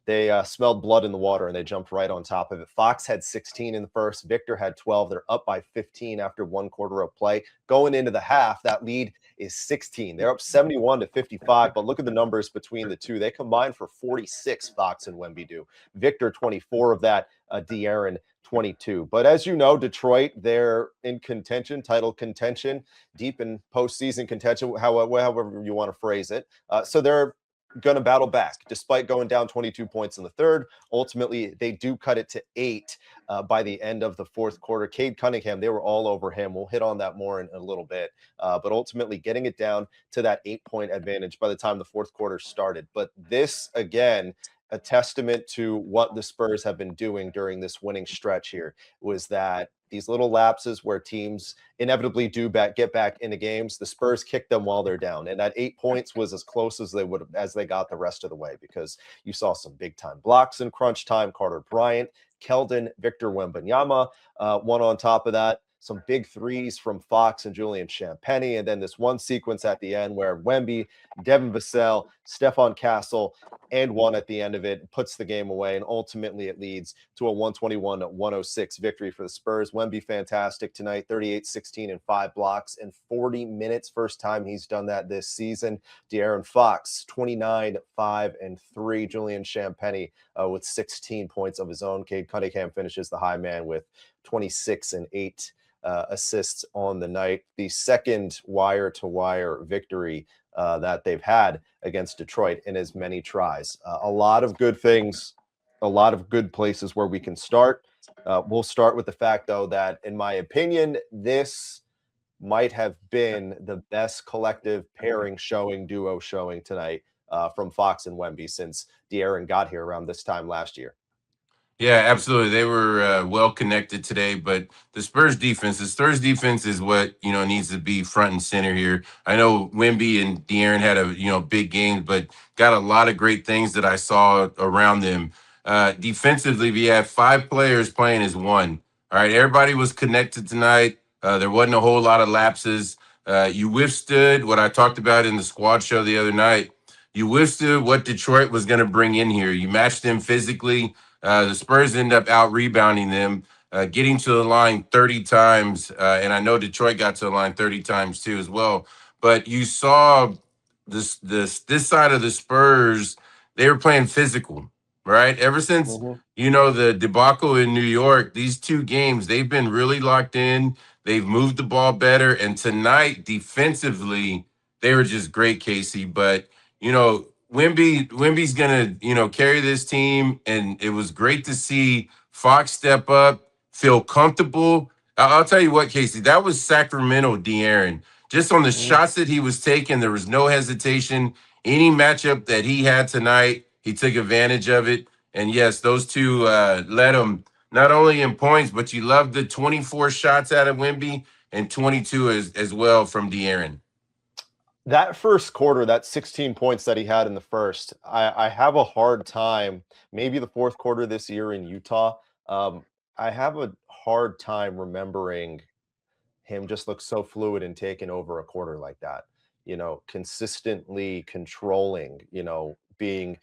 Speaker 8: they smelled blood in the water and they jumped right on top of it. Fox had 16 in the first. Victor had 12. They're up by 15 after 1 quarter of play. Going into the half, that lead is 16. They're up 71-55, but look at the numbers between the two. They combined for 46, Fox and Wemby do. Victor, 24 of that. De'Aaron, 22. But as you know, Detroit, they're in contention, title contention, deep in postseason contention, however you want to phrase it. So they're going to battle back despite going down 22 points in the third. Ultimately, they do cut it to 8 by the end of the fourth quarter. Cade Cunningham, they were all over him. We'll hit on that more in a little bit. But ultimately getting it down to that 8-point advantage by the time the fourth quarter started. But this, again, a testament to what the Spurs have been doing during this winning stretch here, was that these little lapses where teams inevitably do get back into games, the Spurs kick them while they're down. And that 8 points was as close as they got the rest of the way, because you saw some big time blocks in crunch time. Carter Bryant, Keldon, Victor Wembanyama, one on top of that. Some big threes from Fox and Julian Champagnie. And then this one sequence at the end where Wemby, Devin Vassell, Stephon Castle, and one at the end of it puts the game away. And ultimately it leads to a 121-106 victory for the Spurs. Wemby, fantastic tonight, 38, 16, and 5 blocks in 40 minutes. First time he's done that this season. De'Aaron Fox, 29, 5, and 3. Julian Champagnie with 16 points of his own. Cade Cunningham finishes the high man with 26 and 8 assists on the night. The second wire-to-wire victory that they've had against Detroit in as many tries. A lot of good things, a lot of good places where we can start. We'll start with the fact, though, that in my opinion, this might have been the best collective pairing duo showing tonight from Fox and Wemby since De'Aaron got here around this time last year.
Speaker 9: Yeah, absolutely. They were well connected today, but the Spurs defense is what, needs to be front and center here. I know Wemby and De'Aaron had a, big game, but got a lot of great things that I saw around them. Defensively, we had 5 players playing as one. All right, everybody was connected tonight. There wasn't a whole lot of lapses. You withstood what I talked about in the squad show the other night. You withstood what Detroit was going to bring in here. You matched them physically. The Spurs end up out rebounding them, getting to the line 30 times. And I know Detroit got to the line 30 times too as well. But you saw this side of the Spurs, they were playing physical, right? Ever since, the debacle in New York, these two games, they've been really locked in. They've moved the ball better. And tonight, defensively, they were just great, Casey. But, Wemby's going to, carry this team. And it was great to see Fox step up, feel comfortable. I'll tell you what, Casey, that was Sacramento De'Aaron. Just on the shots that he was taking, there was no hesitation. Any matchup that he had tonight, he took advantage of it. And yes, those two led him not only in points, but you love the 24 shots out of Wemby and 22 as well from De'Aaron.
Speaker 8: That first quarter, that 16 points that he had in the first, I have a hard time, maybe the fourth quarter this year in Utah, I have a hard time remembering him just look so fluid and taking over a quarter like that, consistently controlling, being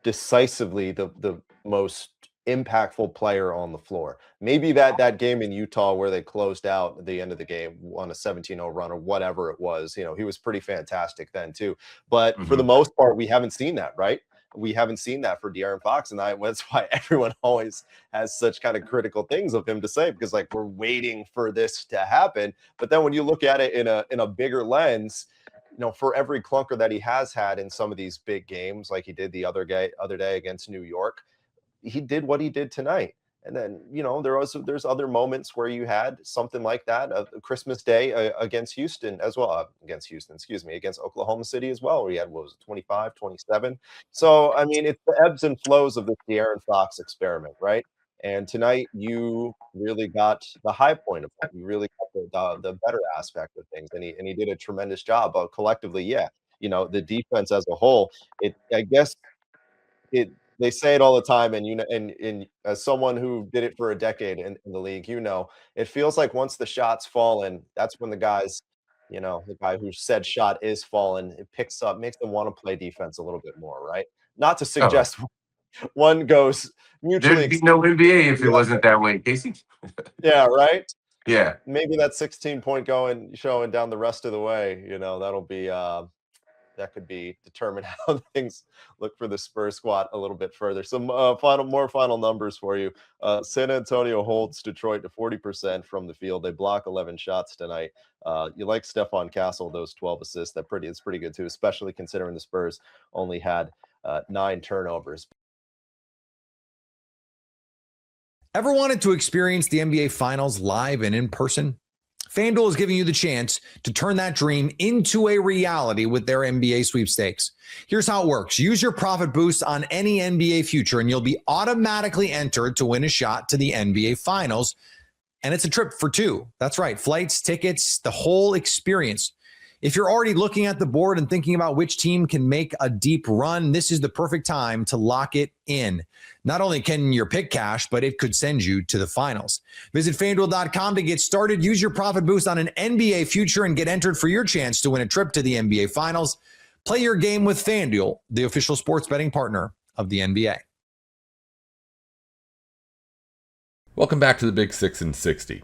Speaker 8: decisively the most impactful player on the floor. Maybe that game in Utah where they closed out at the end of the game on a 17-0 run or whatever it was, he was pretty fantastic then too. But for the most part, we haven't seen that, right? We haven't seen that for De'Aaron Fox, and that's why everyone always has such kind of critical things of him to say, because we're waiting for this to happen. But then when you look at it in a bigger lens, for every clunker that he has had in some of these big games, like he did the other day against New York, he did what he did tonight. And then, there's other moments where you had something like that, Christmas Day against Houston as well, against Oklahoma City as well, where he had, 25, 27. So, I mean, it's the ebbs and flows of this De'Aaron Fox experiment, right? And tonight you really got the high point of it. You really got the better aspect of things. And he did a tremendous job. But collectively, the defense as a whole, they say it all the time, and and as someone who did it for a decade in the league, it feels like once the shot's fallen, that's when the guys, the guy who said shot is fallen, it picks up, makes them want to play defense a little bit more, right? Not to suggest one goes mutually.
Speaker 9: There'd be no NBA if it wasn't that way, Casey.
Speaker 8: Yeah, right?
Speaker 9: Yeah.
Speaker 8: Maybe that 16-point showing down the rest of the way, that'll be that could be determine how things look for the Spurs squad a little bit further. Some more final numbers for you. San Antonio holds Detroit to 40% from the field. They block 11 shots tonight. You like Stephon Castle, those 12 assists. It's pretty good too, especially considering the Spurs only had 9 turnovers.
Speaker 6: Ever wanted to experience the NBA Finals live and in person? FanDuel is giving you the chance to turn that dream into a reality with their NBA sweepstakes. Here's how it works. Use your profit boost on any NBA future, and you'll be automatically entered to win a shot to the NBA Finals. And it's a trip for 2. That's right. Flights, tickets, the whole experience. If you're already looking at the board and thinking about which team can make a deep run, this is the perfect time to lock it in. Not only can your pick cash, but it could send you to the finals. Visit FanDuel.com to get started. Use your profit boost on an NBA future and get entered for your chance to win a trip to the NBA Finals. Play your game with FanDuel, the official sports betting partner of the NBA.
Speaker 1: Welcome back to the Big 6 in 60.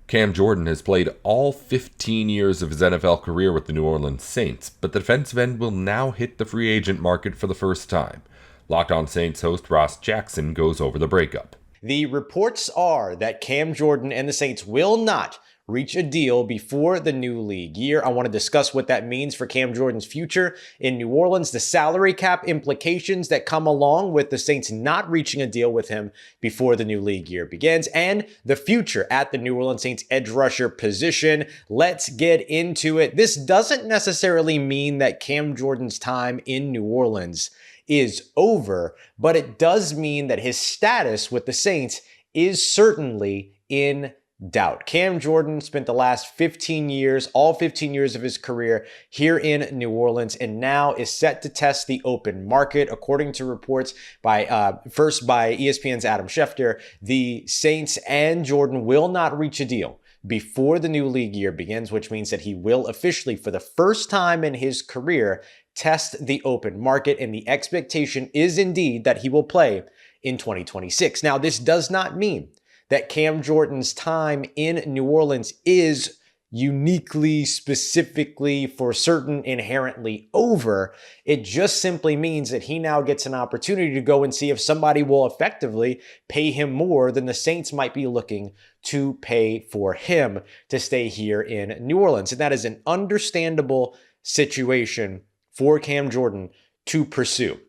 Speaker 1: Cam Jordan has played all 15 years of his NFL career with the New Orleans Saints, but the defensive end will now hit the free agent market for the first time. Locked On Saints host Ross Jackson goes over the breakup.
Speaker 11: The reports are that Cam Jordan and the Saints will not reach a deal before the new league year. I want to discuss what that means for Cam Jordan's future in New Orleans, the salary cap implications that come along with the Saints not reaching a deal with him before the new league year begins, and the future at the New Orleans Saints edge rusher position. Let's get into it. This doesn't necessarily mean that Cam Jordan's time in New Orleans is over, but it does mean that his status with the Saints is certainly in doubt. Cam Jordan spent the last 15 years, all 15 years of his career here in New Orleans, and now is set to test the open market. According to reports by ESPN's Adam Schefter, the Saints and Jordan will not reach a deal before the new league year begins, which means that he will officially, for the first time in his career, test the open market. And the expectation is indeed that he will play in 2026. Now, this does not mean that Cam Jordan's time in New Orleans is uniquely, specifically, for certain, inherently over. It just simply means that he now gets an opportunity to go and see if somebody will effectively pay him more than the Saints might be looking to pay for him to stay here in New Orleans. And that is an understandable situation for Cam Jordan to pursue.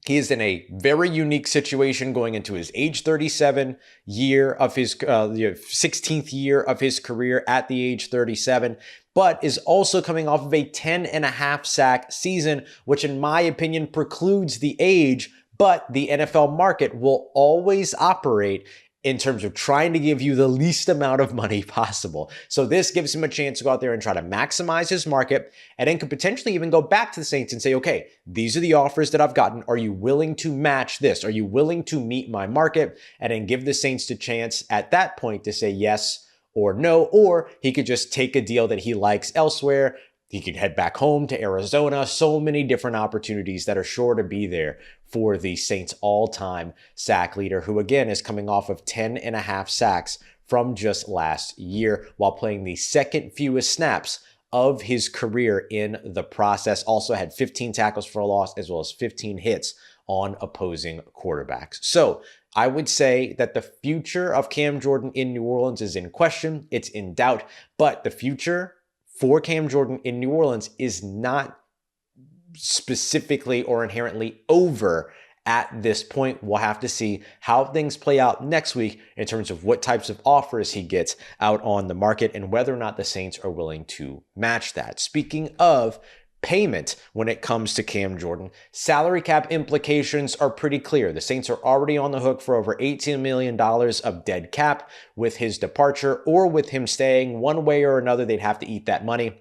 Speaker 11: He is in a very unique situation going into his age 37 year of his 16th year of his career at the age 37, but is also coming off of a 10.5 sack season, which in my opinion precludes the age, but the NFL market will always operate in terms of trying to give you the least amount of money possible. So this gives him a chance to go out there and try to maximize his market, and then could potentially even go back to the Saints and say, okay, these are the offers that I've gotten. Are you willing to match this? Are you willing to meet my market? And then give the Saints the chance at that point to say yes or no, or he could just take a deal that he likes elsewhere. He could head back home to Arizona. So many different opportunities that are sure to be there for the Saints' all-time sack leader, who again is coming off of 10.5 sacks from just last year while playing the second fewest snaps of his career in the process. Also had 15 tackles for a loss as well as 15 hits on opposing quarterbacks. So I would say that the future of Cam Jordan in New Orleans is in question. It's in doubt, but the future for Cam Jordan in New Orleans is not specifically or inherently over at this point. We'll have to see how things play out next week in terms of what types of offers he gets out on the market and whether or not the Saints are willing to match that. Speaking of payment when it comes to Cam Jordan, salary cap implications are pretty clear. The Saints are already on the hook for over $18 million of dead cap with his departure, or with him staying. One way or another, they'd have to eat that money.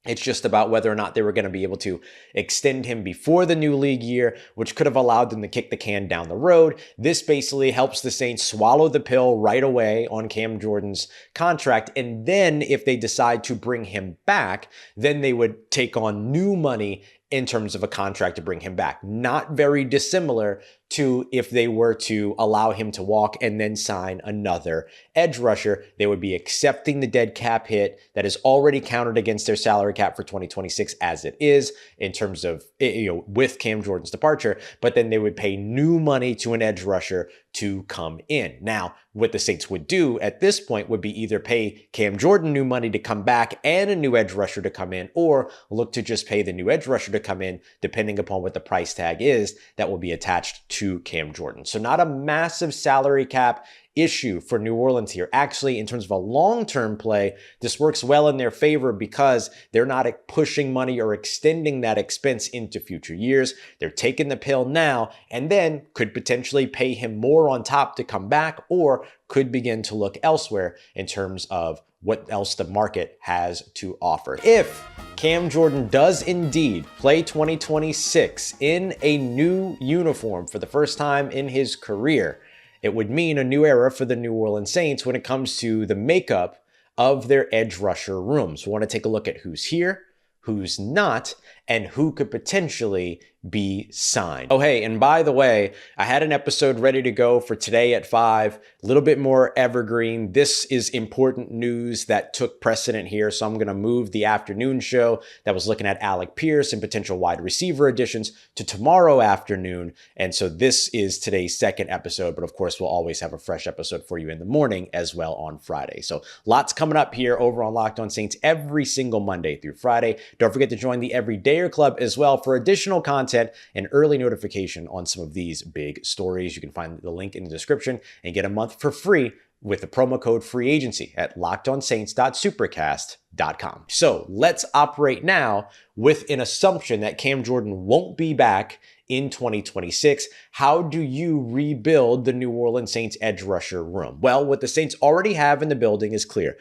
Speaker 11: It's just about whether or not they were going to be able to extend him before the new league year, which could have allowed them to kick the can down the road. This basically helps the Saints swallow the pill right away on Cam Jordan's contract. And then if they decide to bring him back, then they would take on new money in terms of a contract to bring him back. Not very dissimilar to if they were to allow him to walk and then sign another edge rusher. They would be accepting the dead cap hit that is already counted against their salary cap for 2026 as it is in terms of, with Cam Jordan's departure, but then they would pay new money to an edge rusher to come in. Now, what the Saints would do at this point would be either pay Cam Jordan new money to come back and a new edge rusher to come in, or look to just pay the new edge rusher to come in, depending upon what the price tag is that will be attached to Cam Jordan. So not a massive salary cap issue for New Orleans here. Actually, in terms of a long-term play, this works well in their favor because they're not pushing money or extending that expense into future years. They're taking the pill now and then could potentially pay him more on top to come back, or could begin to look elsewhere in terms of what else the market has to offer. If Cam Jordan does indeed play 2026 in a new uniform for the first time in his career, it would mean a new era for the New Orleans Saints when it comes to the makeup of their edge rusher room. So we want to take a look at who's here, who's not, and who could potentially be signed. Oh, hey, and by the way, I had an episode ready to go for today at 5, a little bit more evergreen. This is important news that took precedent here, so I'm going to move the afternoon show that was looking at Alec Pierce and potential wide receiver additions to tomorrow afternoon. And so this is today's second episode, but of course, we'll always have a fresh episode for you in the morning as well on Friday. So lots coming up here over on Locked On Saints every single Monday through Friday. Don't forget to join the Everydayer Club as well for additional content and early notification on some of these big stories. You can find the link in the description and get a month for free with the promo code FREEAGENCY at lockedonsaints.supercast.com. So let's operate now with an assumption that Cam Jordan won't be back in 2026. How do you rebuild the New Orleans Saints edge rusher room? Well, what the Saints already have in the building is clear.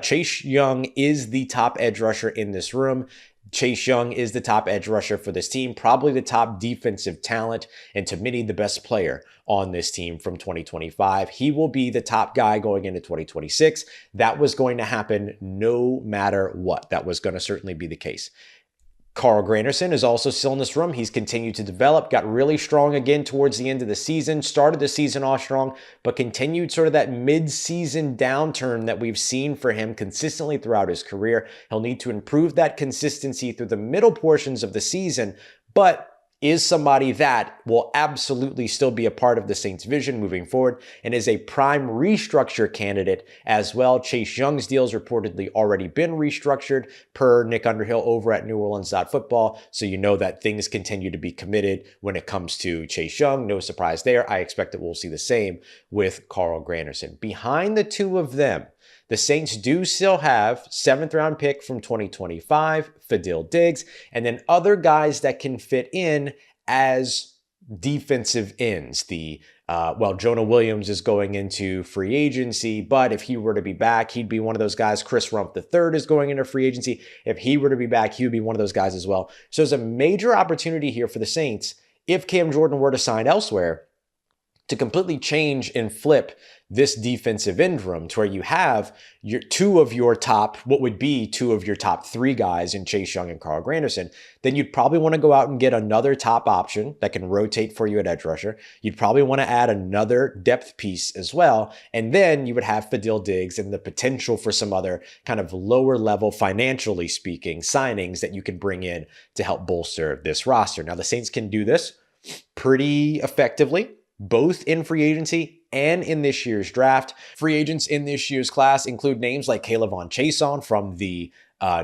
Speaker 11: Chase Young is the top edge rusher in this room. Chase Young is the top edge rusher for this team, probably the top defensive talent, and to many, the best player on this team from 2025. He will be the top guy going into 2026. That was going to happen no matter what. That was going to certainly be the case. Carl Granderson is also still in this room. He's continued to develop, got really strong again towards the end of the season, started the season off strong, but continued sort of that mid-season downturn that we've seen for him consistently throughout his career. He'll need to improve that consistency through the middle portions of the season, but is somebody that will absolutely still be a part of the Saints' vision moving forward and is a prime restructure candidate as well. Chase Young's deal's reportedly already been restructured per Nick Underhill over at NewOrleans.football. So you know that things continue to be committed when it comes to Chase Young. No surprise there. I expect that we'll see the same with Carl Granderson. Behind the two of them, the Saints do still have 7th round pick from 2025, Fadil Diggs, and then other guys that can fit in as defensive ends. Jonah Williams is going into free agency, but if he were to be back, he'd be one of those guys. Chris Rump III is going into free agency. If he were to be back, he would be one of those guys as well. So there's a major opportunity here for the Saints, if Cam Jordan were to sign elsewhere, to completely change and flip this defensive end room to where you have two of your top 3 guys in Chase Young and Carl Granderson. Then you'd probably want to go out and get another top option that can rotate for you at edge rusher. You'd probably want to add another depth piece as well. And then you would have Fadil Diggs and the potential for some other kind of lower level, financially speaking, signings that you could bring in to help bolster this roster. Now, the Saints can do this pretty effectively, both in free agency and in this year's draft. Free agents in this year's class include names like Kayvon Chason from the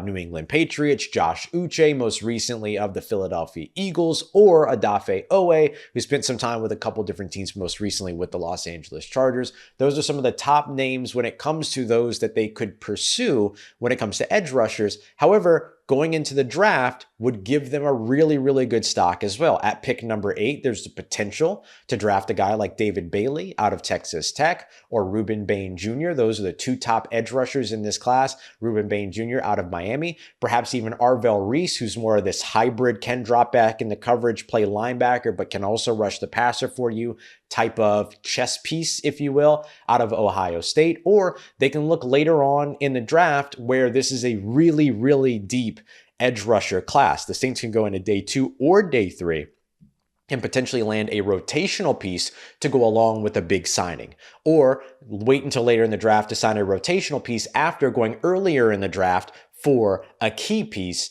Speaker 11: New England Patriots, Josh Uche, most recently of the Philadelphia Eagles, or Odafe Owe, who spent some time with a couple different teams, most recently with the Los Angeles Chargers. Those are some of the top names when it comes to those that they could pursue when it comes to edge rushers. However, going into the draft would give them a really, really good stock as well. At pick number 8, there's the potential to draft a guy like David Bailey out of Texas Tech or Ruben Bain Jr. Those are the 2 top edge rushers in this class. Ruben Bain Jr. out of Miami, perhaps even Arvell Reese, who's more of this hybrid, can drop back in the coverage, play linebacker, but can also rush the passer for you type of chess piece, if you will, out of Ohio State. Or they can look later on in the draft where this is a really, really deep edge rusher class. The Saints can go into day 2 or day 3 and potentially land a rotational piece to go along with a big signing, or wait until later in the draft to sign a rotational piece after going earlier in the draft for a key piece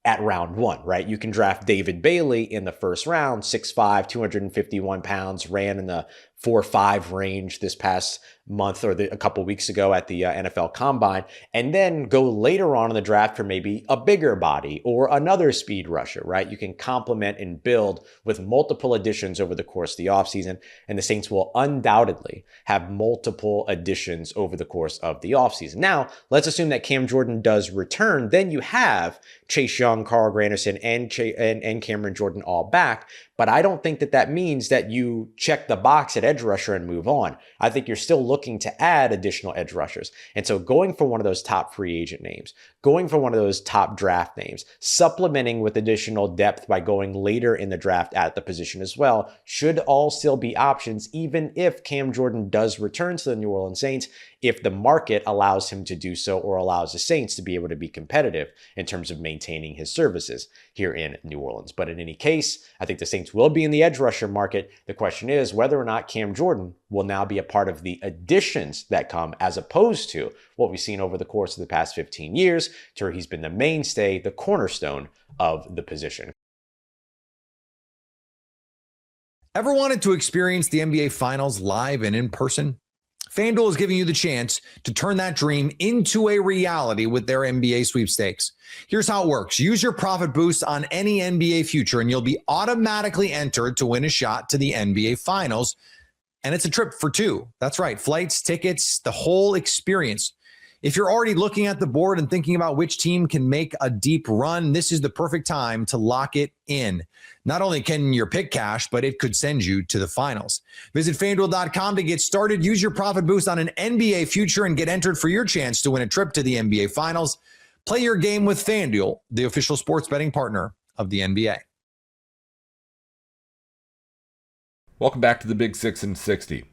Speaker 11: at round 1, right? You can draft David Bailey in the first round, 6'5", 251 pounds, ran in the 4.5 range this past month or a couple weeks ago at the NFL Combine, and then go later on in the draft for maybe a bigger body or another speed rusher, right? You can complement and build with multiple additions over the course of the offseason, and the Saints will undoubtedly have multiple additions over the course of the offseason. Now, let's assume that Cam Jordan does return. Then you have Chase Young, Carl Granderson, and Cameron Jordan all back. But I don't think that means that you check the box at edge rusher and move on. I think you're still looking to add additional edge rushers. And so going for one of those top free agent names, going for one of those top draft names, supplementing with additional depth by going later in the draft at the position as well, should all still be options, even if Cam Jordan does return to the New Orleans Saints, if the market allows him to do so or allows the Saints to be able to be competitive in terms of maintaining his services here in New Orleans. But in any case, I think the Saints will be in the edge rusher market. The question is whether or not Cam Jordan will now be a part of the additions that come, as opposed to what we've seen over the course of the past 15 years, to where he's been the mainstay, the cornerstone of the position.
Speaker 6: Ever wanted to experience the NBA Finals live and in person? FanDuel is giving you the chance to turn that dream into a reality with their NBA sweepstakes. Here's how it works. Use your profit boost on any NBA future, and you'll be automatically entered to win a shot to the NBA Finals. And it's a trip for 2. That's right. Flights, tickets, the whole experience. If you're already looking at the board and thinking about which team can make a deep run, this is the perfect time to lock it in. Not only can your pick cash, but it could send you to the finals. Visit FanDuel.com to get started. Use your profit boost on an NBA future and get entered for your chance to win a trip to the NBA Finals. Play your game with FanDuel, the official sports betting partner of the NBA.
Speaker 1: Welcome back to the Big 6 in 60.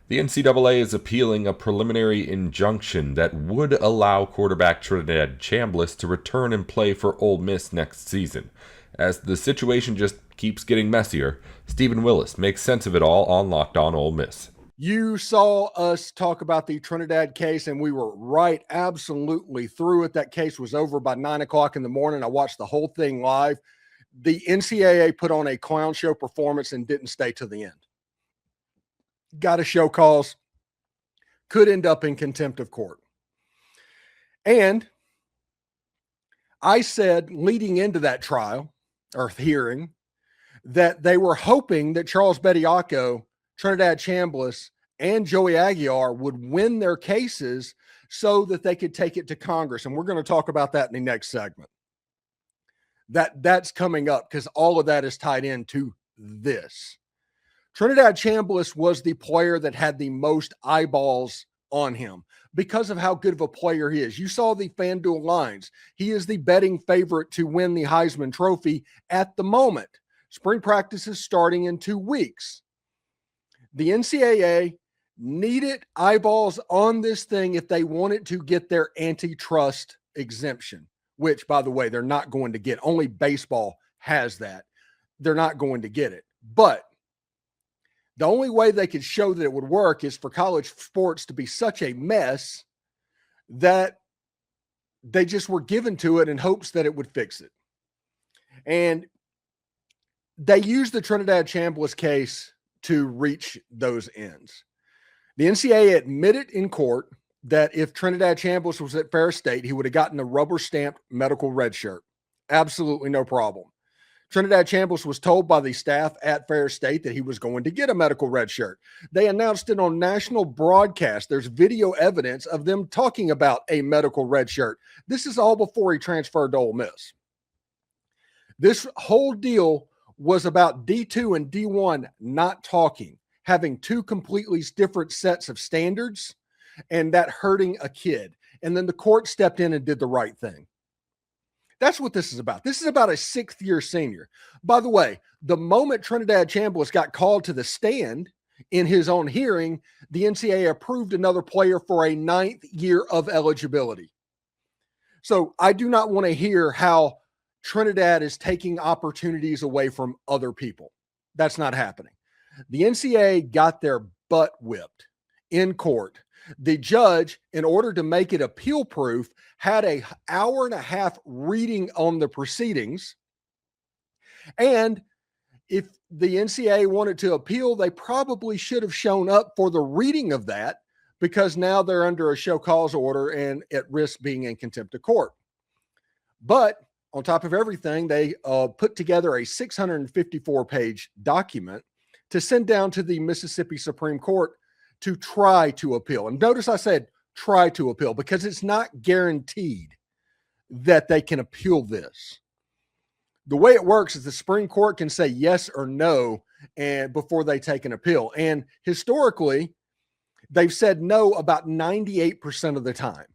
Speaker 1: The NCAA is appealing a preliminary injunction that would allow quarterback Trinidad Chambliss to return and play for Ole Miss next season. As the situation just keeps getting messier, Stephen Willis makes sense of it all on Locked On Ole Miss.
Speaker 12: You saw us talk about the Trinidad case, and we were right absolutely through it. That case was over by 9 o'clock in the morning. I watched the whole thing live. The NCAA put on a clown show performance and didn't stay to the end. Got a show cause, could end up in contempt of court. And I said leading into that trial or hearing that they were hoping that Charles Bediako, Trinidad Chambliss, and Joey Aguiar would win their cases so that they could take it to Congress. And we're going to talk about that in the next segment. That's coming up because all of that is tied into this. Trinidad Chambliss was the player that had the most eyeballs on him because of how good of a player he is. You saw the FanDuel lines. He is the betting favorite to win the Heisman Trophy at the moment. Spring practice is starting in 2 weeks. The NCAA needed eyeballs on this thing if they wanted to get their antitrust exemption, which, by the way, they're not going to get. Only baseball has that. They're not going to get it. But the only way they could show that it would work is for college sports to be such a mess that they just were given to it in hopes that it would fix it. And they used the Trinidad Chambliss case to reach those ends. The NCAA admitted in court that if Trinidad Chambliss was at Ferris State, he would have gotten a rubber-stamped medical red shirt. Absolutely no problem. Trinidad Chambliss was told by the staff at Ferris State that he was going to get a medical red shirt. They announced it on national broadcast. There's video evidence of them talking about a medical red shirt. This is all before he transferred to Ole Miss. This whole deal was about D2 and D1 not talking, having two completely different sets of standards, and that hurting a kid. And then the court stepped in and did the right thing. That's what this is about. This is about a sixth-year senior. By the way, the moment Trinidad Chambliss got called to the stand in his own hearing, the NCAA approved another player for a 9th year of eligibility. So I do not want to hear how Trinidad is taking opportunities away from other people. That's not happening. The NCAA got their butt whipped in court. The judge, in order to make it appeal proof, had an hour and a half reading on the proceedings. And if the NCAA wanted to appeal, they probably should have shown up for the reading of that, because now they're under a show cause order and at risk being in contempt of court. But on top of everything, they put together a 654-page document to send down to the Mississippi Supreme Court to try to appeal. And notice I said try to appeal, because it's not guaranteed that they can appeal this. The way it works is the Supreme Court can say yes or no and before they take an appeal. And historically, they've said no about 98% of the time.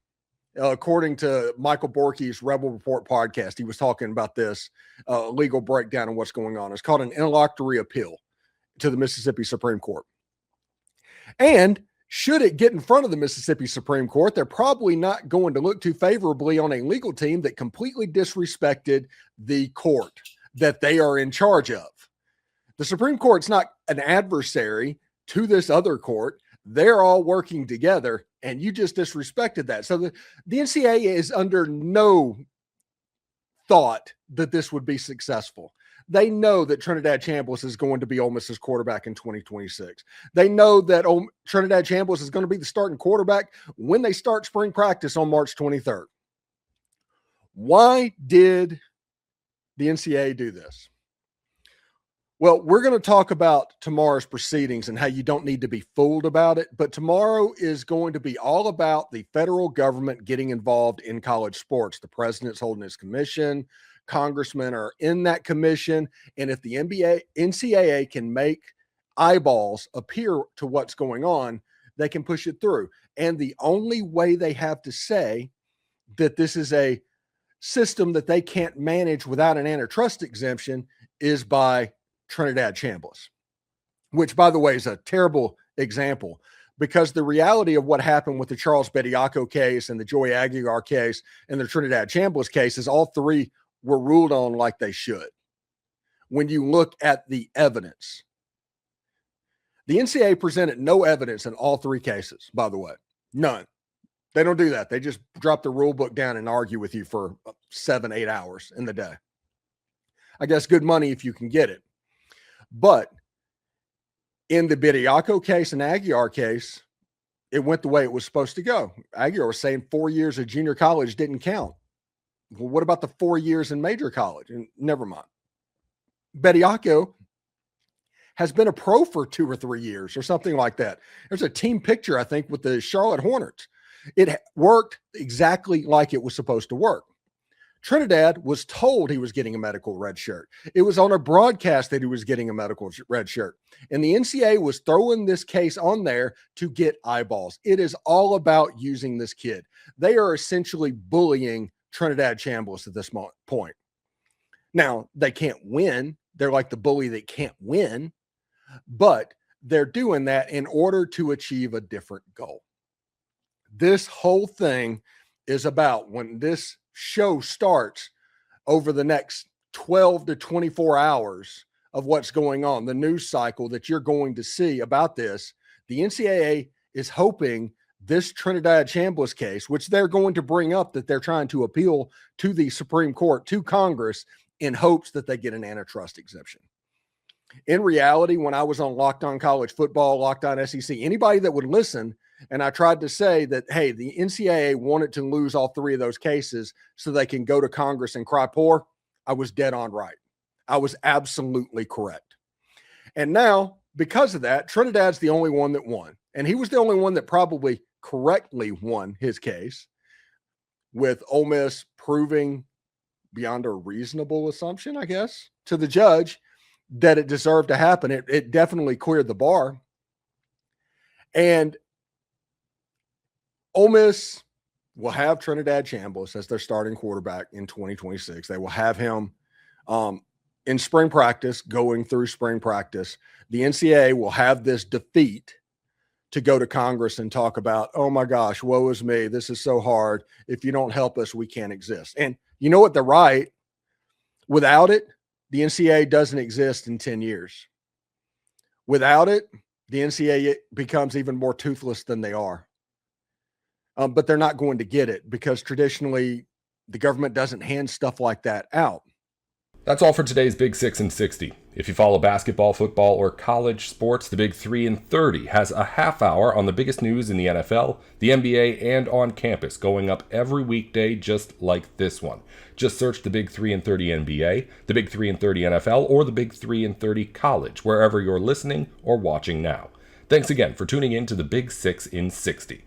Speaker 12: According to Michael Borky's Rebel Report podcast, he was talking about this legal breakdown of what's going on. It's called an interlocutory appeal to the Mississippi Supreme Court. And should it get in front of the Mississippi Supreme Court, they're probably not going to look too favorably on a legal team that completely disrespected the court that they are in charge of. The Supreme Court's not an adversary to this other court. They're all working together, and you just disrespected that. So the NCAA is under no thought that this would be successful. They know that Trinidad Chambliss is going to be Ole Miss's quarterback in 2026. They know that Trinidad Chambliss is going to be the starting quarterback when they start spring practice on March 23rd. Why did the NCAA do this? Well, we're going to talk about tomorrow's proceedings and how you don't need to be fooled about it, but tomorrow is going to be all about the federal government getting involved in college sports. The president's holding his commission. Congressmen are in that commission. And if the NCAA can make eyeballs appear to what's going on, they can push it through. And the only way they have to say that this is a system that they can't manage without an antitrust exemption is by Trinidad Chambliss, which, by the way, is a terrible example, because the reality of what happened with the Charles Bediako case and the Joey Aguilar case and the Trinidad Chambliss case is all three were ruled on like they should. When you look at the evidence, the NCAA presented no evidence in all three cases, by the way. None. They don't do that. They just drop the rule book down and argue with you for 7-8 hours in the day. I guess good money if you can get it. But in the Bediako case and Aguilar case, it went the way it was supposed to go. Aguilar was saying 4 years of junior college didn't count. Well, what about the 4 years in major college? And never mind. Bediako has been a pro for 2 or 3 years or something like that. There's a team picture, I think, with the Charlotte Hornets. It worked exactly like it was supposed to work. Trinidad was told he was getting a medical red shirt. It was on a broadcast that he was getting a medical red shirt. And the NCAA was throwing this case on there to get eyeballs. It is all about using this kid. They are essentially bullying Trinidad Chambliss at this point. Now, they can't win. They're like the bully that can't win. But they're doing that in order to achieve a different goal. This whole thing is about, when this show starts over the next 12 to 24 hours of what's going on, the news cycle that you're going to see about this, the NCAA is hoping this Trinidad Chambliss case, which they're going to bring up that they're trying to appeal to the Supreme Court, to Congress, in hopes that they get an antitrust exemption. In reality, when I was on Locked On College Football, Locked On SEC, anybody that would listen, and I tried to say that, hey, the NCAA wanted to lose all three of those cases so they can go to Congress and cry poor, I was dead on right. I was absolutely correct. And now, because of that, Trinidad's the only one that won. And he was the only one that probably correctly won his case, with Ole Miss proving beyond a reasonable assumption, I guess, to the judge that it deserved to happen. It definitely cleared the bar. And Ole Miss will have Trinidad Chambliss as their starting quarterback in 2026. They will have him in spring practice, going through spring practice. The NCAA will have this defeat to go to Congress and talk about, oh my gosh, woe is me. This is so hard. If you don't help us, we can't exist. And you know what? They're right. Without it, the NCAA doesn't exist in 10 years. Without it, the NCAA becomes even more toothless than they are. But they're not going to get it, because traditionally the government doesn't hand stuff like that out.
Speaker 1: That's all for today's Big 6 in 60. If you follow basketball, football, or college sports, the Big 3 in 30 has a half hour on the biggest news in the NFL, the NBA, and on campus, going up every weekday just like this one. Just search the Big 3 in 30 NBA, the Big 3 in 30 NFL, or the Big 3 in 30 college, wherever you're listening or watching now. Thanks again for tuning in to the Big 6 in 60.